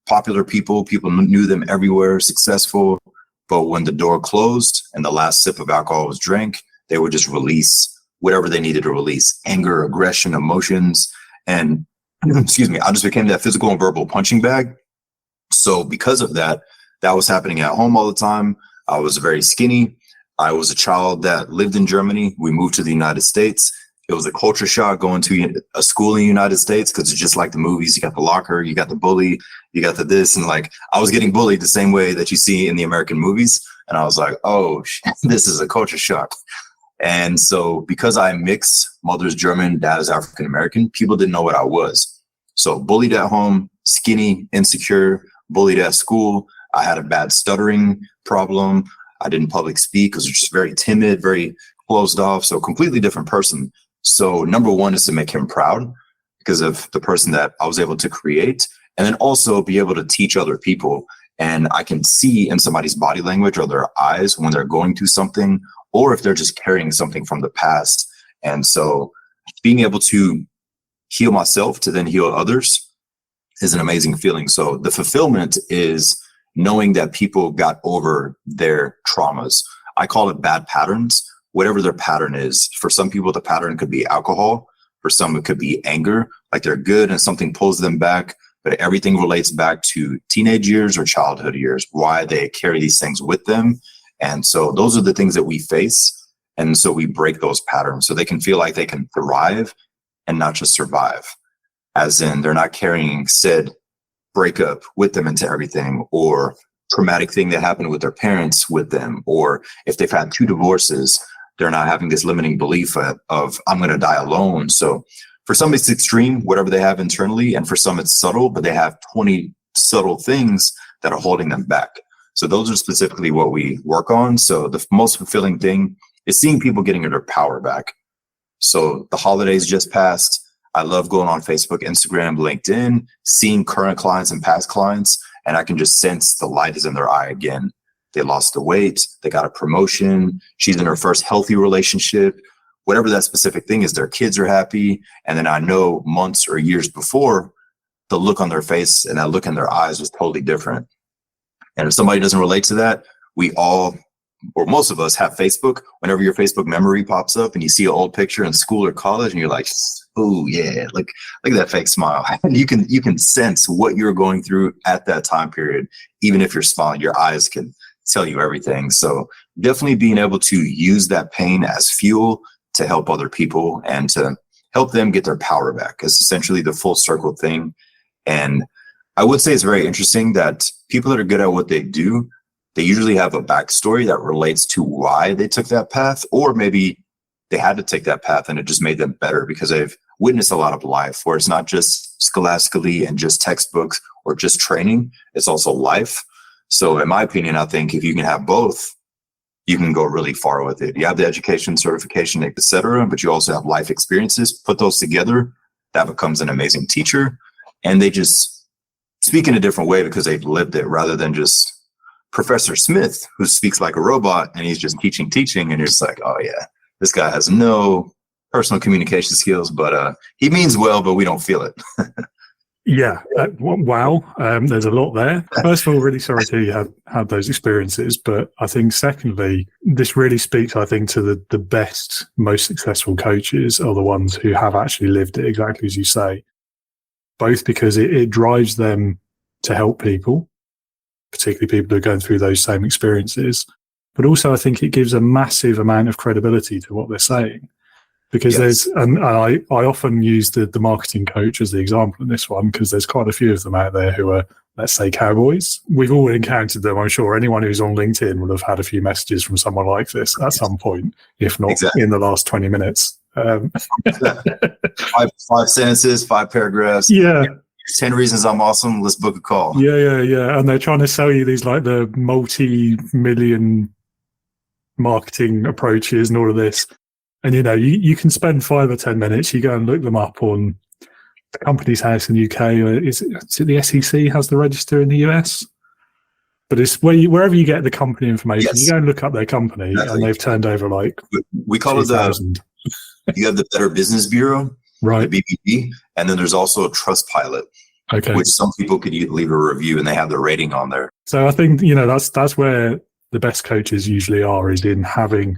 Popular people knew them everywhere, successful. But when the door closed and the last sip of alcohol was drank, they would just release whatever they needed to release, anger, aggression, emotions. And excuse me, I just became that physical and verbal punching bag. So because of that, that was happening at home all the time. I was very skinny. I was a child that lived in Germany. We moved to the United States. It was a culture shock going to a school in the United States because it's just like the movies. You got the locker, you got the bully, you got the this. And like, I was getting bullied the same way that you see in the American movies. And I was like, oh, this is a culture shock. And so because I mix, mother's German, dad is African American, people didn't know what I was. So bullied at home, skinny, insecure, bullied at school. I had a bad stuttering problem. I didn't public speak because I was just very timid, very closed off. So completely different person. So number one is to make him proud because of the person that I was able to create, and then also be able to teach other people And I can see in somebody's body language or their eyes when they're going through something, or if they're just carrying something from the past. And so being able to heal myself to then heal others is an amazing feeling. So the fulfillment is knowing that people got over their traumas. I call it bad patterns, whatever their pattern is. For some people, the pattern could be alcohol. For some, it could be anger, like they're good and something pulls them back, but everything relates back to teenage years or childhood years, why they carry these things with them. And so those are the things that we face. And so we break those patterns so they can feel like they can thrive and not just survive, as in they're not carrying said breakup with them into everything, or traumatic thing that happened with their parents with them, or if they've had 2 divorces, they're not having this limiting belief of I'm going to die alone. So for some, it's extreme, whatever they have internally. And for some, it's subtle, but they have 20 subtle things that are holding them back. So those are specifically what we work on. So the most fulfilling thing is seeing people getting their power back. So the holidays just passed. I love going on Facebook, Instagram, LinkedIn, seeing current clients and past clients, and I can just sense the light is in their eye again. They lost the weight, they got a promotion, she's in her first healthy relationship, whatever that specific thing is, their kids are happy. And then I know months or years before, the look on their face and that look in their eyes was totally different. And if somebody doesn't relate to that, we all, or most of us, have Facebook. Whenever your Facebook memory pops up and you see an old picture in school or college and you're like, oh yeah, look at that fake smile. And you can sense what you're going through at that time period. Even if you're smiling, your eyes can tell you everything. So definitely being able to use that pain as fuel to help other people and to help them get their power back. It's essentially the full circle thing. And I would say it's very interesting that people that are good at what they do, they usually have a backstory that relates to why they took that path, or maybe they had to take that path and it just made them better because they've witnessed a lot of life where it's not just scholastically and just textbooks or just training, it's also life. So in my opinion, I think if you can have both, you can go really far with it. You have the education, certification, etc., but you also have life experiences. Put those together, that becomes an amazing teacher. And they just speak in a different way because they've lived it, rather than just Professor Smith, who speaks like a robot and he's just teaching, and you're just like, oh yeah, this guy has no personal communication skills, but he means well, but we don't feel it. Yeah. Wow. There's a lot there. First of all, really sorry to hear you had those experiences. But I think secondly, this really speaks, I think, to the best, most successful coaches are the ones who have actually lived it exactly as you say, both because it drives them to help people, particularly people who are going through those same experiences. But also I think it gives a massive amount of credibility to what they're saying. Because yes. I often use the marketing coach as the example in this one, because there's quite a few of them out there who are, let's say, cowboys. We've all encountered them. I'm sure anyone who's on LinkedIn will have had a few messages from someone like this at some point, if not in the last 20 minutes. 5 sentences, 5 paragraphs. Yeah. 10 reasons I'm awesome. Let's book a call. Yeah. And they're trying to sell you these like the multi-million marketing approaches and all of this. And, you can spend 5 or 10 minutes. You go and look them up on the Companies House in the UK. Is it the SEC has the register in the US? But it's wherever you get the company information, you go and look up their company, and they've turned over like we call 2,000. You have the Better Business Bureau, right? The BBB, and then there's also a Trustpilot, which some people could leave a review, and they have the rating on there. So I think that's where the best coaches usually are, is in having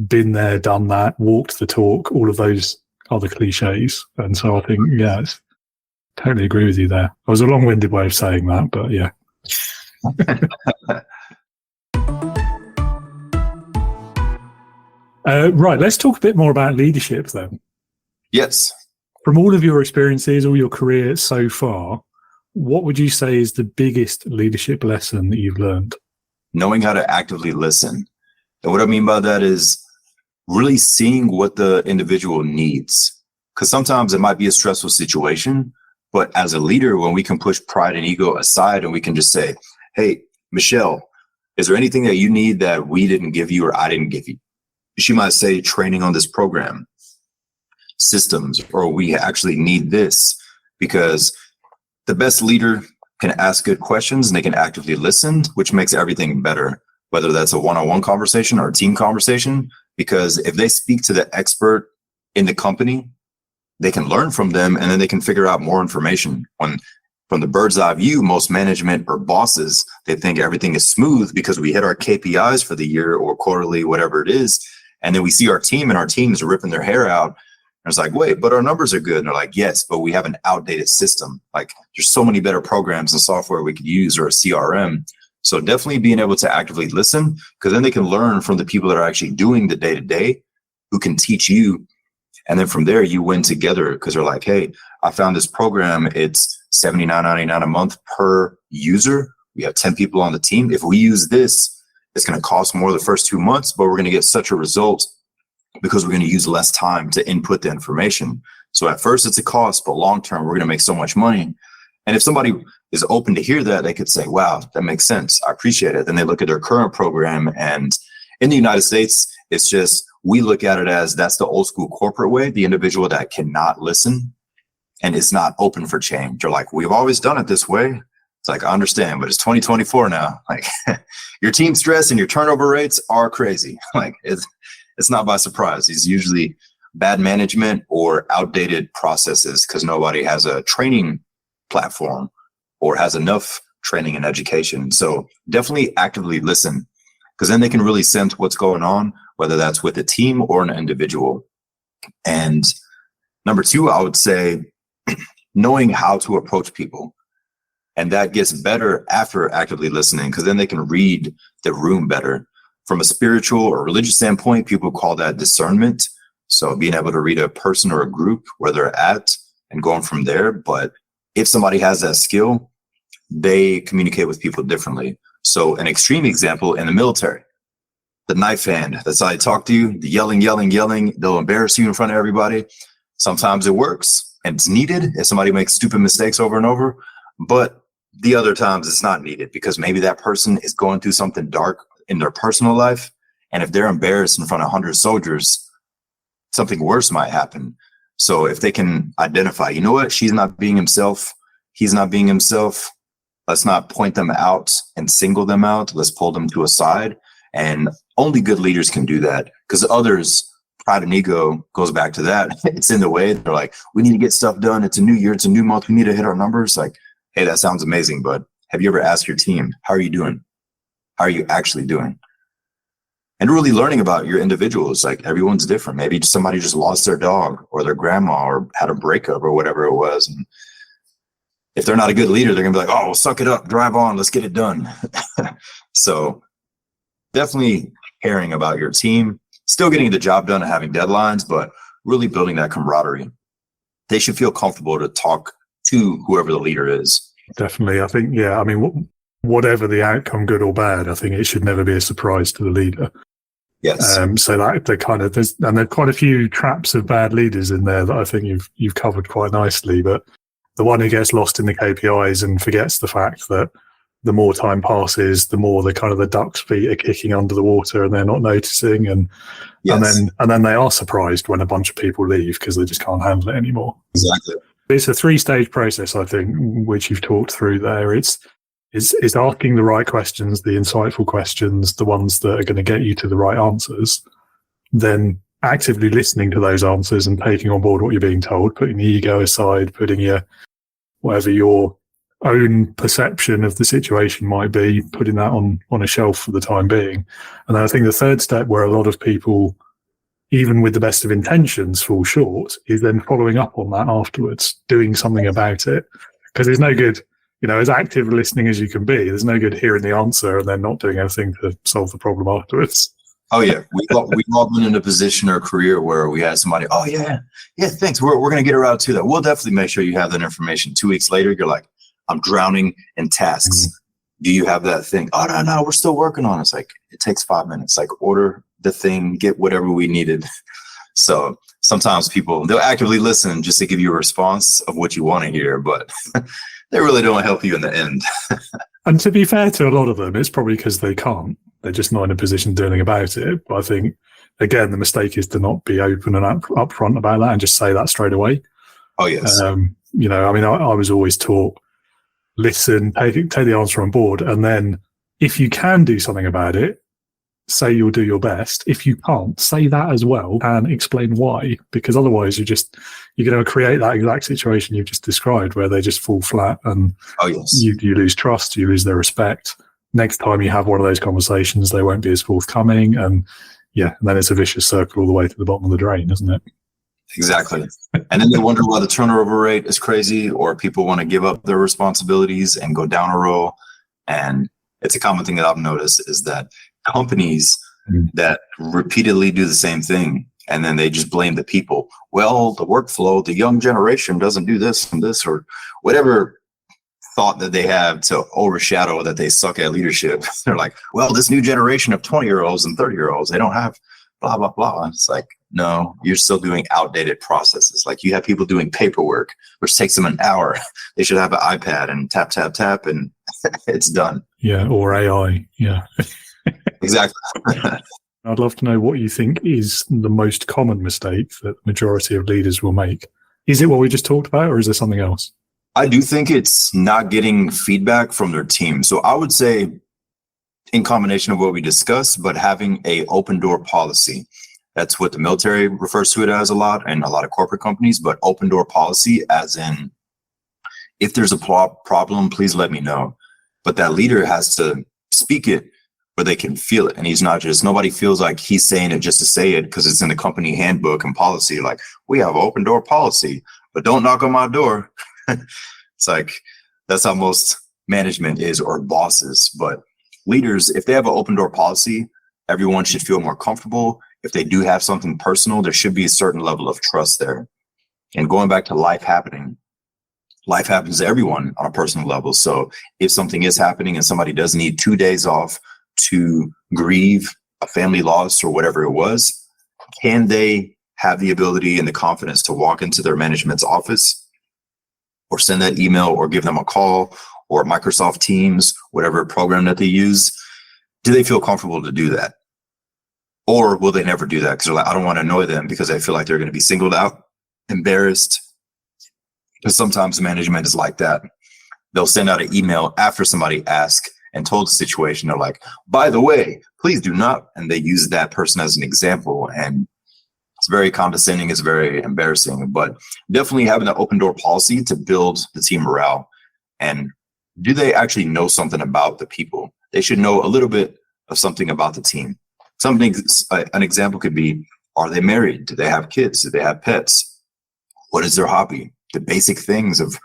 been there, done that, walked the talk, all of those other cliches. And so I think, totally agree with you there. It was a long-winded way of saying that, but yeah. Right, let's talk a bit more about leadership then. Yes. From all of your experiences, all your career so far, what would you say is the biggest leadership lesson that you've learned? Knowing how to actively listen. And what I mean by that is really seeing what the individual needs. Because sometimes it might be a stressful situation, but as a leader, when we can push pride and ego aside and we can just say, hey, Michelle, is there anything that you need that we didn't give you or I didn't give you? She might say training on this program, systems, or we actually need this, because the best leader can ask good questions and they can actively listen, which makes everything better, whether that's a one-on-one conversation or a team conversation. Because if they speak to the expert in the company, they can learn from them and then they can figure out more information. From the bird's eye view, most management or bosses, they think everything is smooth because we hit our KPIs for the year or quarterly, whatever it is. And then we see our team and our team is ripping their hair out. And it's like, wait, but our numbers are good. And they're like, yes, but we have an outdated system. Like there's so many better programs and software we could use, or a CRM. So definitely being able to actively listen, because then they can learn from the people that are actually doing the day-to-day who can teach you. And then from there, you win together because they're like, hey, I found this program. It's $79.99 a month per user. We have 10 people on the team. If we use this, it's going to cost more the first 2 months, but we're going to get such a result because we're going to use less time to input the information. So at first it's a cost, but long-term, we're going to make so much money. And if somebody is open to hear that, they could say, wow, that makes sense. I appreciate it. Then they look at their current program. And in the United States, it's just, we look at it as that's the old school corporate way, the individual that cannot listen and is not open for change. They're like, we've always done it this way. It's like, I understand, but it's 2024 now. Like your team stress and your turnover rates are crazy. Like it's not by surprise. It's usually bad management or outdated processes because nobody has a training platform or has enough training and education. So definitely actively listen, because then they can really sense what's going on, whether that's with a team or an individual. And number two, I would say knowing how to approach people. And that gets better after actively listening, because then they can read the room better. From a spiritual or religious standpoint, people call that discernment. So being able to read a person or a group where they're at and going from there. But if somebody has that skill, they communicate with people differently. So an extreme example in the military, the knife hand, that's how they talk to you, the yelling, they'll embarrass you in front of everybody. Sometimes it works and it's needed if somebody makes stupid mistakes over and over, but the other times it's not needed because maybe that person is going through something dark in their personal life. And if they're embarrassed in front of 100 soldiers, something worse might happen. So if they can identify, you know what, she's not being himself, he's not being himself, let's not point them out and single them out. Let's pull them to a side. And only good leaders can do that, because others, pride and ego goes back to that. It's in the way. They're like, we need to get stuff done. It's a new year. It's a new month. We need to hit our numbers. Like, hey, that sounds amazing. But have you ever asked your team, how are you doing? How are you actually doing? And really learning about your individuals. Like everyone's different. Maybe somebody just lost their dog or their grandma or had a breakup or whatever it was. And if they're not a good leader, they're going to be like, oh, well, suck it up, drive on, let's get it done. So definitely caring about your team, still getting the job done and having deadlines, but really building that camaraderie. They should feel comfortable to talk to whoever the leader is. Definitely. I think, yeah, I mean, whatever the outcome, good or bad, I think it should never be a surprise to the leader. Yes. So that the kind of, there are quite a few traps of bad leaders in there that I think you've covered quite nicely, but the one who gets lost in the KPIs and forgets the fact that the more time passes, the more the duck's feet are kicking under the water and they're not noticing. And then they are surprised when a bunch of people leave because they just can't handle it anymore. Exactly. It's a 3-stage process, I think, which you've talked through there. It's asking the right questions, the insightful questions, the ones that are going to get you to the right answers, then actively listening to those answers and taking on board what you're being told, putting the ego aside, putting whatever your own perception of the situation might be, putting that on a shelf for the time being. And then I think the third step, where a lot of people, even with the best of intentions, fall short, is then following up on that afterwards, doing something about it. Because there's no good, as active listening as you can be, there's no good hearing the answer and then not doing anything to solve the problem afterwards. Oh yeah, we've all been in a position or career where we had somebody, oh yeah, thanks, we're going to get around to that. We'll definitely make sure you have that information. 2 weeks later, you're like, I'm drowning in tasks. Mm-hmm. Do you have that thing? Oh no, we're still working on it. It's like, it takes 5 minutes. Like, order the thing, get whatever we needed. So sometimes people, they'll actively listen just to give you a response of what you want to hear, but they really don't help you in the end. And to be fair to a lot of them, it's probably because they can't. They're just not in a position to do anything about it. But I think, again, the mistake is to not be open and upfront about that and just say that straight away. Oh, yes. I was always taught listen, take the answer on board, and then if you can do something about it, say you'll do your best. If you can't, say that as well and explain why, because otherwise you're going to create that exact situation you've just described where they just fall flat and you lose trust, you lose their respect. Next time you have one of those conversations, they won't be as forthcoming, and then it's a vicious circle all the way to the bottom of the drain, isn't it? Exactly. And then they wonder why the turnover rate is crazy, or people want to give up their responsibilities and go down a row. And it's a common thing that I've noticed is that companies that repeatedly do the same thing, and then they just blame the people. Well, the workflow, the young generation doesn't do this and this, or whatever thought that they have to overshadow that they suck at leadership. They're like, well, this new generation of 20-year-olds and 30-year-olds, they don't have blah, blah, blah. It's like, no, you're still doing outdated processes. Like you have people doing paperwork, which takes them an hour. They should have an iPad and tap, tap, tap, and it's done. Yeah, or AI. Yeah. Exactly. I'd love to know what you think is the most common mistake that the majority of leaders will make. Is it what we just talked about, or is there something else? I do think it's not getting feedback from their team. So I would say in combination of what we discussed, but having a open door policy. That's what the military refers to it as a lot, and a lot of corporate companies, but open door policy as in, if there's a problem, please let me know. But that leader has to speak it where they can feel it. And he's not just, nobody feels like he's saying it just to say it because it's in the company handbook and policy. Like, we have open door policy, but don't knock on my door. It's like, that's how most management is, or bosses. But leaders, if they have an open door policy, everyone should feel more comfortable. If they do have something personal, there should be a certain level of trust there. And going back to life happens to everyone on a personal level. So if something is happening and somebody does need 2 days off to grieve a family loss or whatever it was, can they have the ability and the confidence to walk into their management's office or send that email or give them a call or Microsoft Teams, whatever program that they use? Do they feel comfortable to do that? Or will they never do that because they're like, I don't want to annoy them because I feel like they're going to be singled out, embarrassed? Because sometimes management is like that. They'll send out an email after somebody asks and told the situation. They're like, by the way, please do not. And they use that person as an example. And it's very condescending. It's very embarrassing. But definitely having an open door policy to build the team morale. And do they actually know something about the people? They should know a little bit of something about the team. An example could be, are they married? Do they have kids? Do they have pets? What is their hobby? The basic things of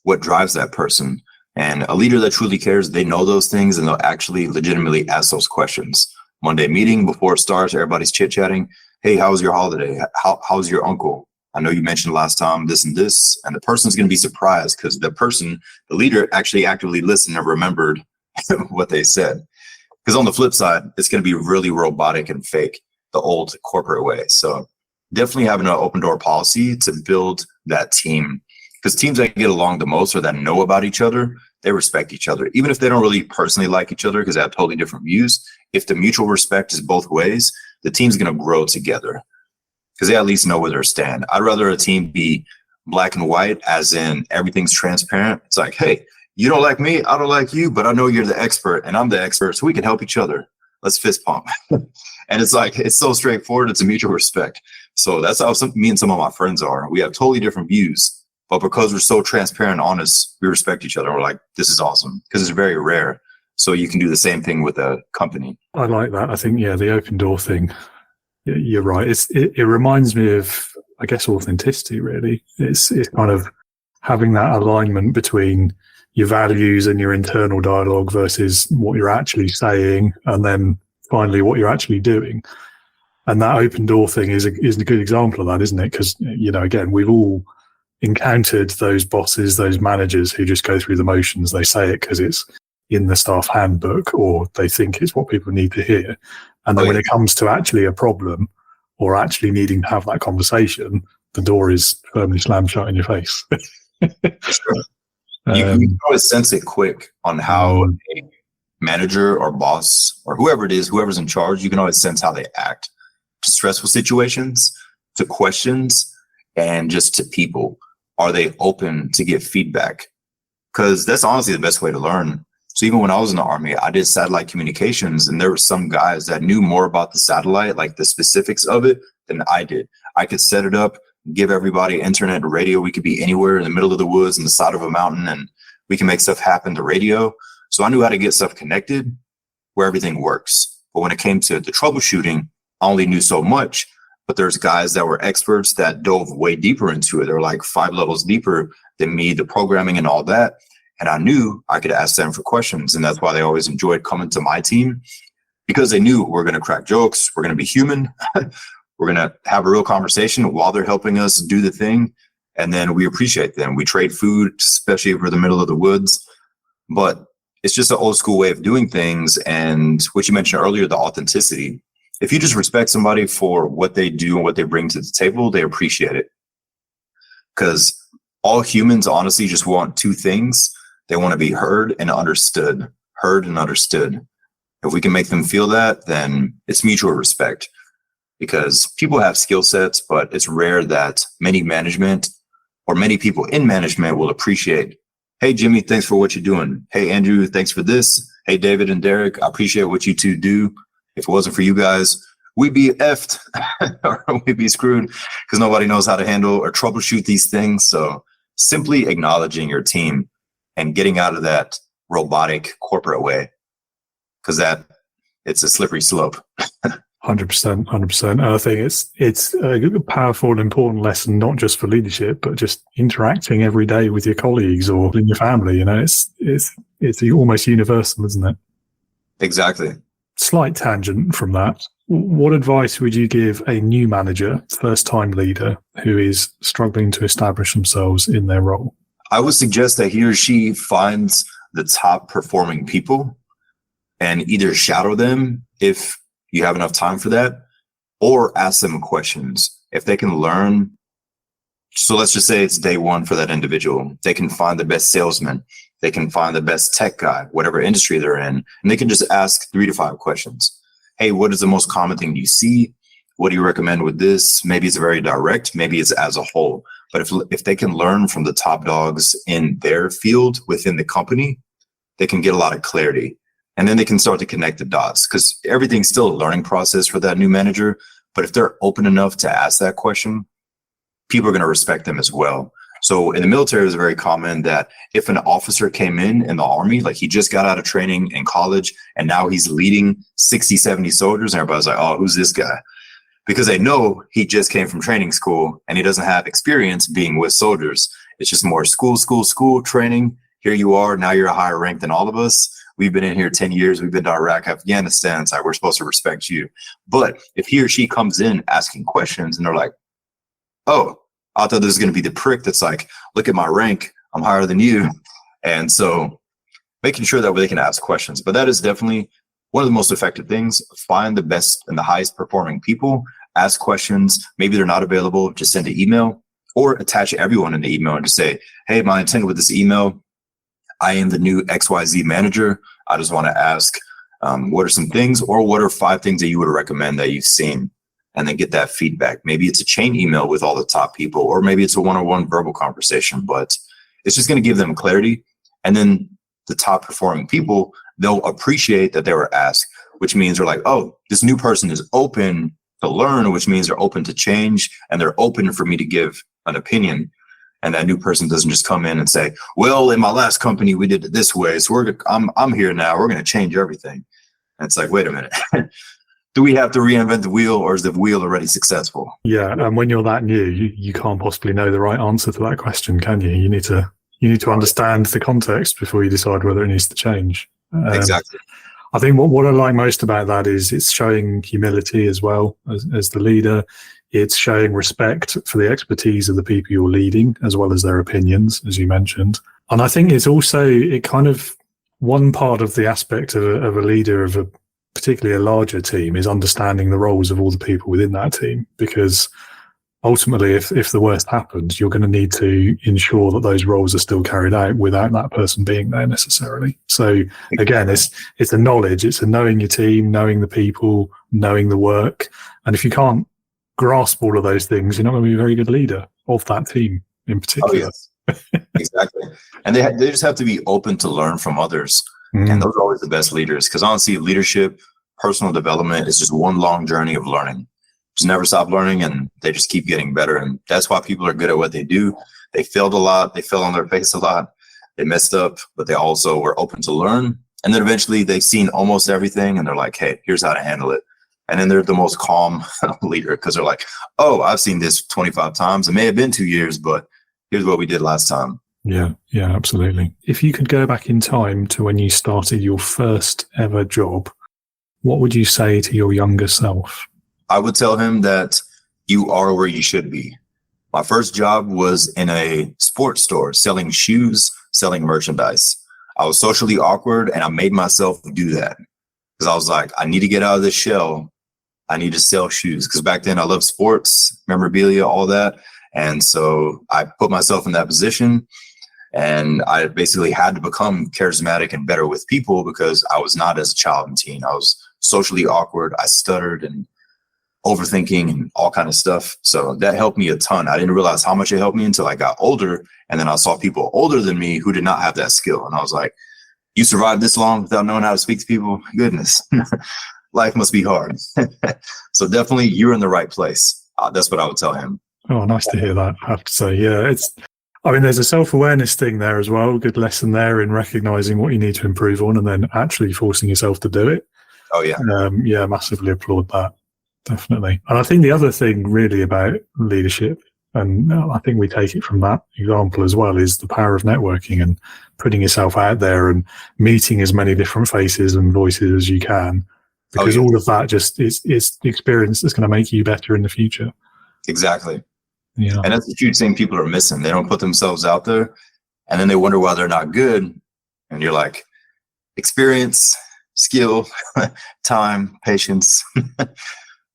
what drives that person. And a leader that truly cares, they know those things, and they'll actually legitimately ask those questions. Monday meeting, before it starts, everybody's chit-chatting. Hey, how was your holiday? How's your uncle? I know you mentioned last time this and this. And the person's going to be surprised because the leader actually actively listened and remembered what they said. Because on the flip side, it's going to be really robotic and fake, the old corporate way. So definitely having an open door policy to build that team. Because teams that get along the most or that know about each other, they respect each other. Even if they don't really personally like each other because they have totally different views, if the mutual respect is both ways, the team's going to grow together because they at least know where they stand. I'd rather a team be black and white, as in everything's transparent. It's like, hey, you don't like me, I don't like you, but I know you're the expert and I'm the expert, so we can help each other. Let's fist pump. And it's like, it's so straightforward. It's a mutual respect. So that's how me and some of my friends are. We have totally different views. But because we're so transparent and honest, we respect each other. We're like, this is awesome, because it's very rare. So you can do the same thing with a company. I like that. I think, the open door thing, you're right. It reminds me of, I guess, authenticity, really. It's kind of having that alignment between your values and your internal dialogue versus what you're actually saying, and then finally what you're actually doing. And that open door thing is a good example of that, isn't it? Because, again, we've all encountered those bosses, those managers who just go through the motions. They say it because it's in the staff handbook, or they think it's what people need to hear. And then when it comes to actually a problem or actually needing to have that conversation, the door is firmly slammed shut in your face. Sure. You can always sense it quick on how a manager or boss or whoever it is, whoever's in charge, you can always sense how they act to stressful situations, to questions, and just to people. Are they open to get feedback? because that's honestly the best way to learn. So even when I was in the Army, I did satellite communications, and there were some guys that knew more about the satellite, like the specifics of it, than I did. I could set it up, give everybody internet or radio. We could be anywhere in the middle of the woods, in the side of a mountain, and we can make stuff happen to radio. So I knew how to get stuff connected where everything works. But when it came to the troubleshooting, I only knew so much. But there's guys that were experts that dove way deeper into it. They're like 5 levels deeper than me, the programming and all that. And I knew I could ask them for questions. And that's why they always enjoyed coming to my team, because they knew we're going to crack jokes. We're going to be human. We're going to have a real conversation while they're helping us do the thing. And then we appreciate them. We trade food, especially if we're in the middle of the woods. But it's just an old school way of doing things. And what you mentioned earlier, the authenticity. If you just respect somebody for what they do and what they bring to the table, they appreciate it. Because all humans honestly just want 2 things. They want to be heard and understood. Heard and understood. If we can make them feel that, then it's mutual respect. Because people have skill sets, but it's rare that many people in management will appreciate, hey, Jimmy, thanks for what you're doing. Hey, Andrew, thanks for this. Hey, David and Derek, I appreciate what you 2 do. If it wasn't for you guys, we'd be effed or we'd be screwed, because nobody knows how to handle or troubleshoot these things. So simply acknowledging your team and getting out of that robotic corporate way, because it's a slippery slope. 100%, 100%. And I think it's a powerful and important lesson, not just for leadership, but just interacting every day with your colleagues or in your family. You know, it's almost universal, isn't it? Exactly. Slight tangent from that. What advice would you give a new manager, first-time leader, who is struggling to establish themselves in their role? I would suggest that he or she finds the top performing people and either shadow them if you have enough time for that, or ask them questions. If they can learn, so let's just say it's day 1 for that individual. They can find the best salesman. They can find the best tech guy, whatever industry they're in, and they can just ask 3 to 5 questions. Hey, what is the most common thing you see? What do you recommend with this? Maybe it's very direct. Maybe it's as a whole. But if they can learn from the top dogs in their field within the company, they can get a lot of clarity. And then they can start to connect the dots, because everything's still a learning process for that new manager. But if they're open enough to ask that question, people are going to respect them as well. So in the military, it was very common that if an officer came in the Army, like he just got out of training in college, and now he's leading 60, 70 soldiers, and everybody's like, oh, who's this guy? Because they know he just came from training school and he doesn't have experience being with soldiers. It's just more school training. Here you are. Now you're a higher rank than all of us. We've been in here 10 years. We've been to Iraq, Afghanistan. So we're supposed to respect you. But if he or she comes in asking questions and they're like, oh, I thought this was going to be the prick that's like, look at my rank. I'm higher than you. And so making sure that they can ask questions. But that is definitely one of the most effective things. Find the best and the highest performing people, ask questions. Maybe they're not available. Just send an email or attach everyone in the email and just say, hey, my intent with this email, I am the new XYZ manager. I just want to ask, what are some things, or what are 5 things that you would recommend that you've seen? And then get that feedback. Maybe it's a chain email with all the top people, or maybe it's a one-on-one verbal conversation, but it's just going to give them clarity. And then the top performing people, they'll appreciate that they were asked, which means they're like, oh, this new person is open to learn, which means they're open to change, and they're open for me to give an opinion. And that new person doesn't just come in and say, well, in my last company, we did it this way. So I'm here now. We're going to change everything. And it's like, wait a minute. Do we have to reinvent the wheel, or is the wheel already successful? Yeah. And when you're that new, you can't possibly know the right answer to that question, can you? You need to understand the context before you decide whether it needs to change. Exactly. I think what I like most about that is it's showing humility as well as the leader. It's showing respect for the expertise of the people you're leading, as well as their opinions, as you mentioned. And I think it's also, it kind of, one part of the aspect of a leader of particularly a larger team is understanding the roles of all the people within that team, because ultimately, if the worst happens, you're going to need to ensure that those roles are still carried out without that person being there necessarily. So again, it's a knowledge, it's a knowing your team, knowing the people, knowing the work. And if you can't grasp all of those things, you're not going to be a very good leader of that team in particular. Oh, yes. Exactly. And they just have to be open to learn from others. And those are always the best leaders. Because honestly, leadership, personal development is just one long journey of learning. Just never stop learning, and they just keep getting better. And that's why people are good at what they do. They failed a lot. They fell on their face a lot. They messed up, but they also were open to learn. And then eventually they've seen almost everything, and they're like, hey, here's how to handle it. And then they're the most calm leader because they're like, oh, I've seen this 25 times. It may have been 2 years, but here's what we did last time. Yeah, absolutely. If you could go back in time to when you started your first ever job, what would you say to your younger self? I would tell him that you are where you should be. My first job was in a sports store selling shoes, selling merchandise. I was socially awkward, and I made myself do that because I was like, I need to get out of this shell. I need to sell shoes because back then I loved sports, memorabilia, all that. And so I put myself in that position, and I basically had to become charismatic and better with people because I was not as a child and teen. I was socially awkward. I stuttered and overthinking and all kind of stuff. So that helped me a ton. I didn't realize how much it helped me until I got older. And then I saw people older than me who did not have that skill. And I was like, you survived this long without knowing how to speak to people? Goodness, life must be hard. So definitely you're in the right place. That's what I would tell him. Oh, nice to hear that. I have to say, yeah, there's a self-awareness thing there as well. Good lesson there in recognizing what you need to improve on and then actually forcing yourself to do it. Oh, yeah. Massively applaud that. Definitely. And I think the other thing really about leadership, and I think we take it from that example as well, is the power of networking and putting yourself out there and meeting as many different faces and voices as you can, because all of that just is the experience that's going to make you better in the future. Exactly. Yeah. And that's the huge thing people are missing. They don't put themselves out there, and then they wonder why they're not good. And you're like, experience, skill, time, patience.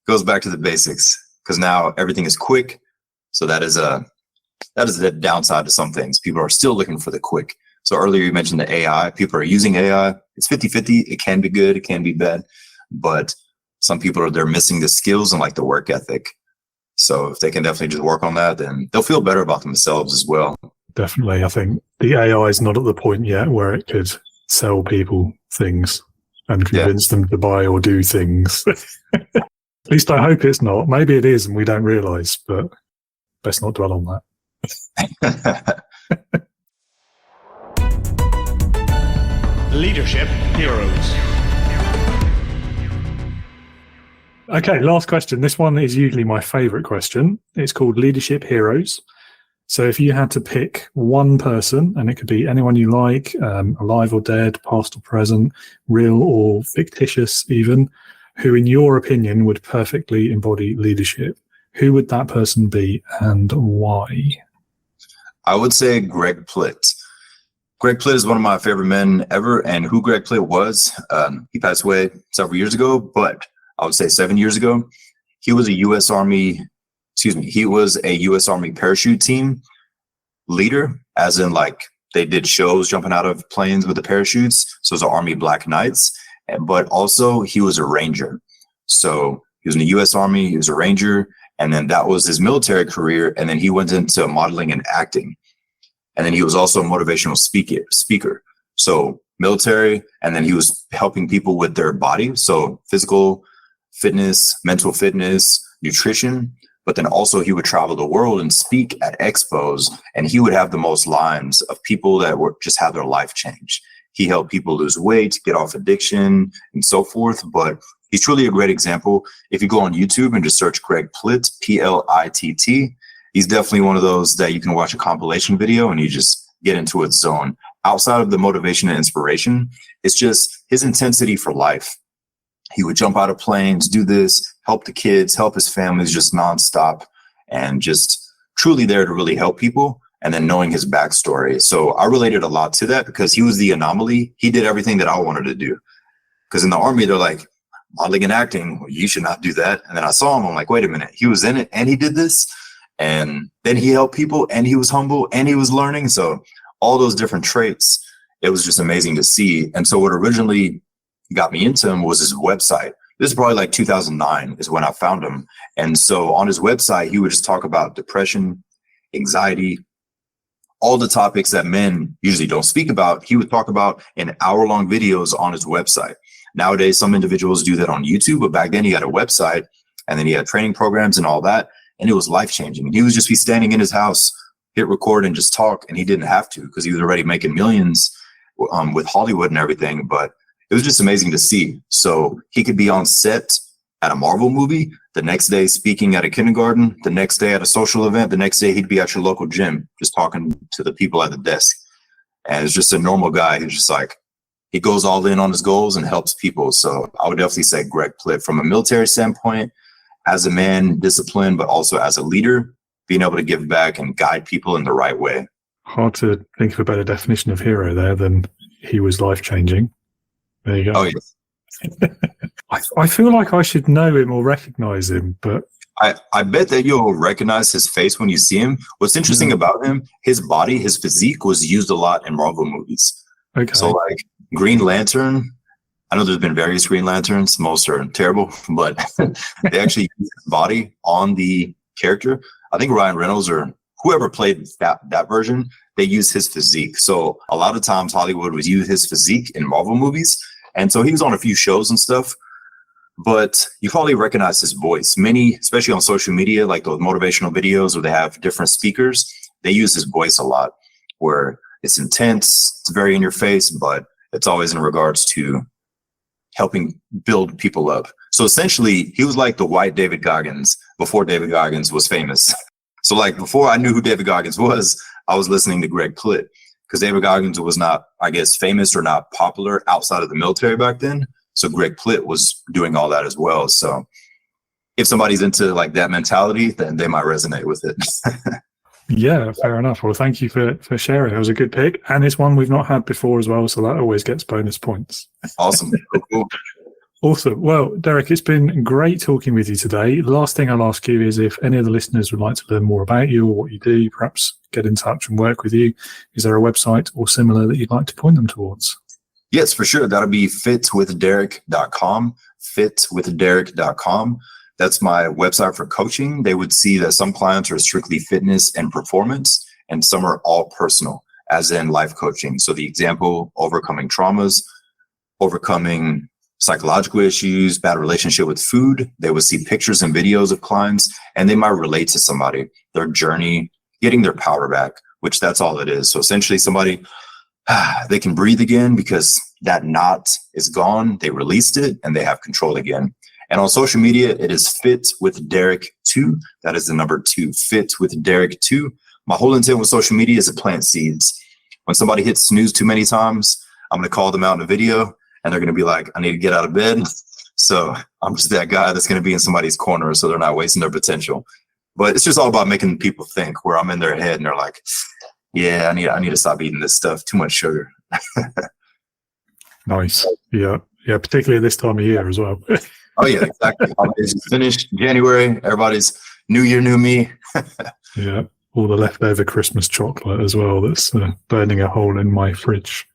Goes back to the basics because now everything is quick. So that is the downside to some things. People are still looking for the quick. So earlier you mentioned the AI. People are using AI. It's 50-50. It can be good. It can be bad. But some people they're missing the skills and like the work ethic. So if they can definitely just work on that, then they'll feel better about themselves as well. Definitely. I think the AI is not at the point yet where it could sell people things and convince them to buy or do things. At least I hope it's not. Maybe it is and we don't realise, but best not dwell on that. Leadership Heroes. Okay, last question. This one is usually my favourite question. It's called Leadership Heroes. So if you had to pick one person, and it could be anyone you like, alive or dead, past or present, real or fictitious even, who in your opinion would perfectly embody leadership, who would that person be and why? I would say Greg Plitt. Greg Plitt is one of my favorite men ever. And who Greg Plitt was, he passed away several years ago, but I would say 7 years ago. He was a U.S. Army parachute team leader, as in like they did shows jumping out of planes with the parachutes. So it was an Army Black Knights. But also he was a ranger. So he was in the U.S. Army, he was a ranger, and then that was his military career. And then he went into modeling and acting. And then he was also a motivational speaker. So military, and then he was helping people with their body. So physical fitness, mental fitness, nutrition. But then also he would travel the world and speak at expos, and he would have the most lines of people that were just have their life changed. He helped people lose weight, get off addiction, and so forth. But he's truly a great example. If you go on YouTube and just search Greg Plitt, Plitt, he's definitely one of those that you can watch a compilation video and you just get into its zone. Outside of the motivation and inspiration, it's just his intensity for life. He would jump out of planes, do this, help the kids, help his families just nonstop, and just truly there to really help people. And then knowing his backstory. So I related a lot to that because he was the anomaly. He did everything that I wanted to do. Because in the Army, they're like, modeling and acting, well, you should not do that. And then I saw him, I'm like, wait a minute, he was in it and he did this. And then he helped people and he was humble and he was learning. So all those different traits, it was just amazing to see. And so what originally got me into him was his website. This is probably like 2009 is when I found him. And so on his website, he would just talk about depression, anxiety, all the topics that men usually don't speak about, he would talk about in hour-long videos on his website. Nowadays, some individuals do that on YouTube, but back then he had a website, and then he had training programs and all that, and it was life-changing. He would just be standing in his house, hit record, and just talk, and he didn't have to because he was already making millions with Hollywood and everything, but it was just amazing to see. So he could be on set at a Marvel movie, the next day speaking at a kindergarten, the next day at a social event, the next day he'd be at your local gym just talking to the people at the desk. And it's just a normal guy who's just like, he goes all in on his goals and helps people. So I would definitely say Greg Plitt from a military standpoint, as a man, disciplined, but also as a leader, being able to give back and guide people in the right way. Hard to think of a better definition of hero there than he was life-changing. There you go. Oh, yes. I feel like I should know him or recognize him, but I bet that you'll recognize his face when you see him. What's interesting about him, his body, his physique was used a lot in Marvel movies. okay. So like Green Lantern, I know there's been various Green Lanterns, most are terrible, but they actually use his body on the character. I think Ryan Reynolds or whoever played that version, they use his physique. So a lot of times Hollywood would use his physique in Marvel movies. And so he was on a few shows and stuff, but you probably recognize his voice. Many, especially on social media, like those motivational videos where they have different speakers, they use his voice a lot, where it's intense, it's very in your face, but it's always in regards to helping build people up. So essentially, he was like the white David Goggins before David Goggins was famous. So like before I knew who David Goggins was, I was listening to Greg Plitt, because David Goggins was not, I guess, famous or not popular outside of the military back then. So Greg Plitt was doing all that as well. So if somebody's into like that mentality, then they might resonate with it. Yeah, fair enough. Well, thank you for sharing. It was a good pick, and it's one we've not had before as well, so that always gets bonus points. Awesome. Cool. Awesome. Well, Derick, it's been great talking with you today. Last thing I'll ask you is if any of the listeners would like to learn more about you or what you do, perhaps get in touch and work with you. Is there a website or similar that you'd like to point them towards? Yes, for sure. That'll be fitwithderick.com, fitwithderick.com. That's my website for coaching. They would see that some clients are strictly fitness and performance, and some are all personal, as in life coaching. So the example, overcoming traumas, overcoming psychological issues, bad relationship with food. They would see pictures and videos of clients, and they might relate to somebody, their journey, getting their power back, which that's all it is. So essentially somebody, they can breathe again because that knot is gone. They released it and they have control again. And on social media, it is Fit with Derick 2. That is the number 2, Fit with Derick 2. My whole intent with social media is to plant seeds. When somebody hits snooze too many times, I'm going to call them out in a video, and they're going to be like, I need to get out of bed. So I'm just that guy that's going to be in somebody's corner so they're not wasting their potential. But it's just all about making people think, where I'm in their head and they're like, yeah, I need to stop eating this stuff. Too much sugar. Nice. Yeah. Yeah. Particularly this time of year as well. Oh, yeah, exactly. Holidays just finished. January. Everybody's new year, new me. Yeah. All the leftover Christmas chocolate as well that's burning a hole in my fridge.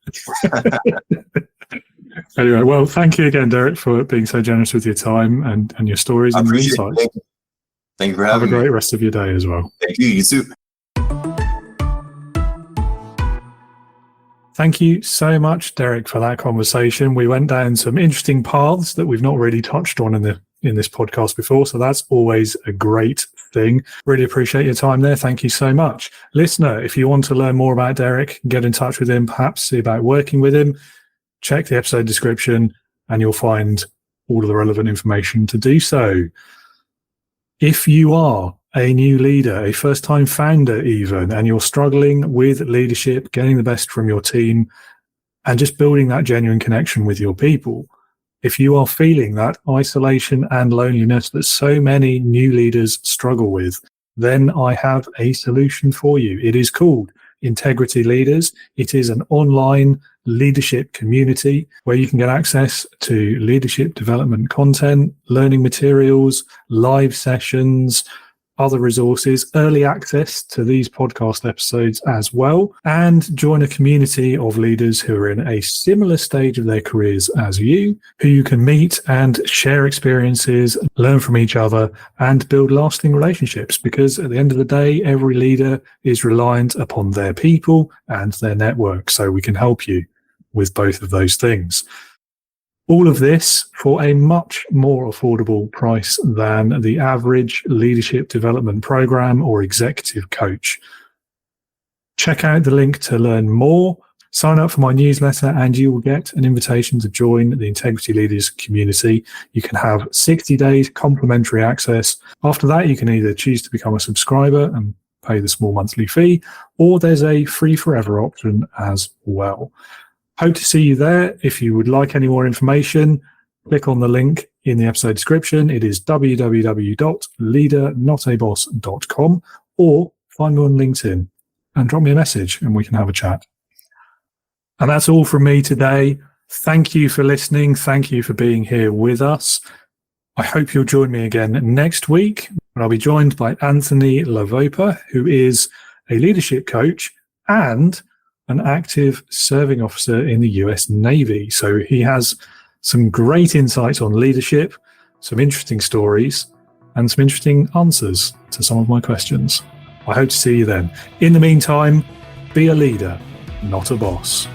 Anyway, well, thank you again, Derick, for being so generous with your time and your stories and your insights. Thank you for having me. Have a great rest of your day as well. Thank you. You too. Thank you so much, Derick, for that conversation. We went down some interesting paths that we've not really touched on in this podcast before, so that's always a great thing. Really appreciate your time there. Thank you so much. Listener, if you want to learn more about Derick, get in touch with him, perhaps see about working with him, check the episode description and you'll find all of the relevant information to do so. If you are a new leader, a first-time founder even, and you're struggling with leadership, getting the best from your team, and just building that genuine connection with your people, if you are feeling that isolation and loneliness that so many new leaders struggle with, then I have a solution for you. It is called Integrity Leaders. It is an online leadership community where you can get access to leadership development content, learning materials, live sessions, other resources, early access to these podcast episodes as well, and join a community of leaders who are in a similar stage of their careers as you, who you can meet and share experiences, learn from each other, and build lasting relationships. Because at the end of the day, every leader is reliant upon their people and their network. So we can help you with both of those things. All of this for a much more affordable price than the average leadership development program or executive coach. Check out the link to learn more, sign up for my newsletter, and you will get an invitation to join the Integrity Leaders community. You can have 60 days complimentary access. After that, you can either choose to become a subscriber and pay the small monthly fee, or there's a free forever option as well. Hope to see you there. If you would like any more information, click on the link in the episode description. It is www.leadernotaboss.com, or find me on LinkedIn and drop me a message and we can have a chat. And that's all from me today. Thank you for listening. Thank you for being here with us. I hope you'll join me again next week, when I'll be joined by Anthony Lavopa, who is a leadership coach and an active serving officer in the US Navy. So he has some great insights on leadership, some interesting stories, and some interesting answers to some of my questions. I hope to see you then. In the meantime, be a leader, not a boss.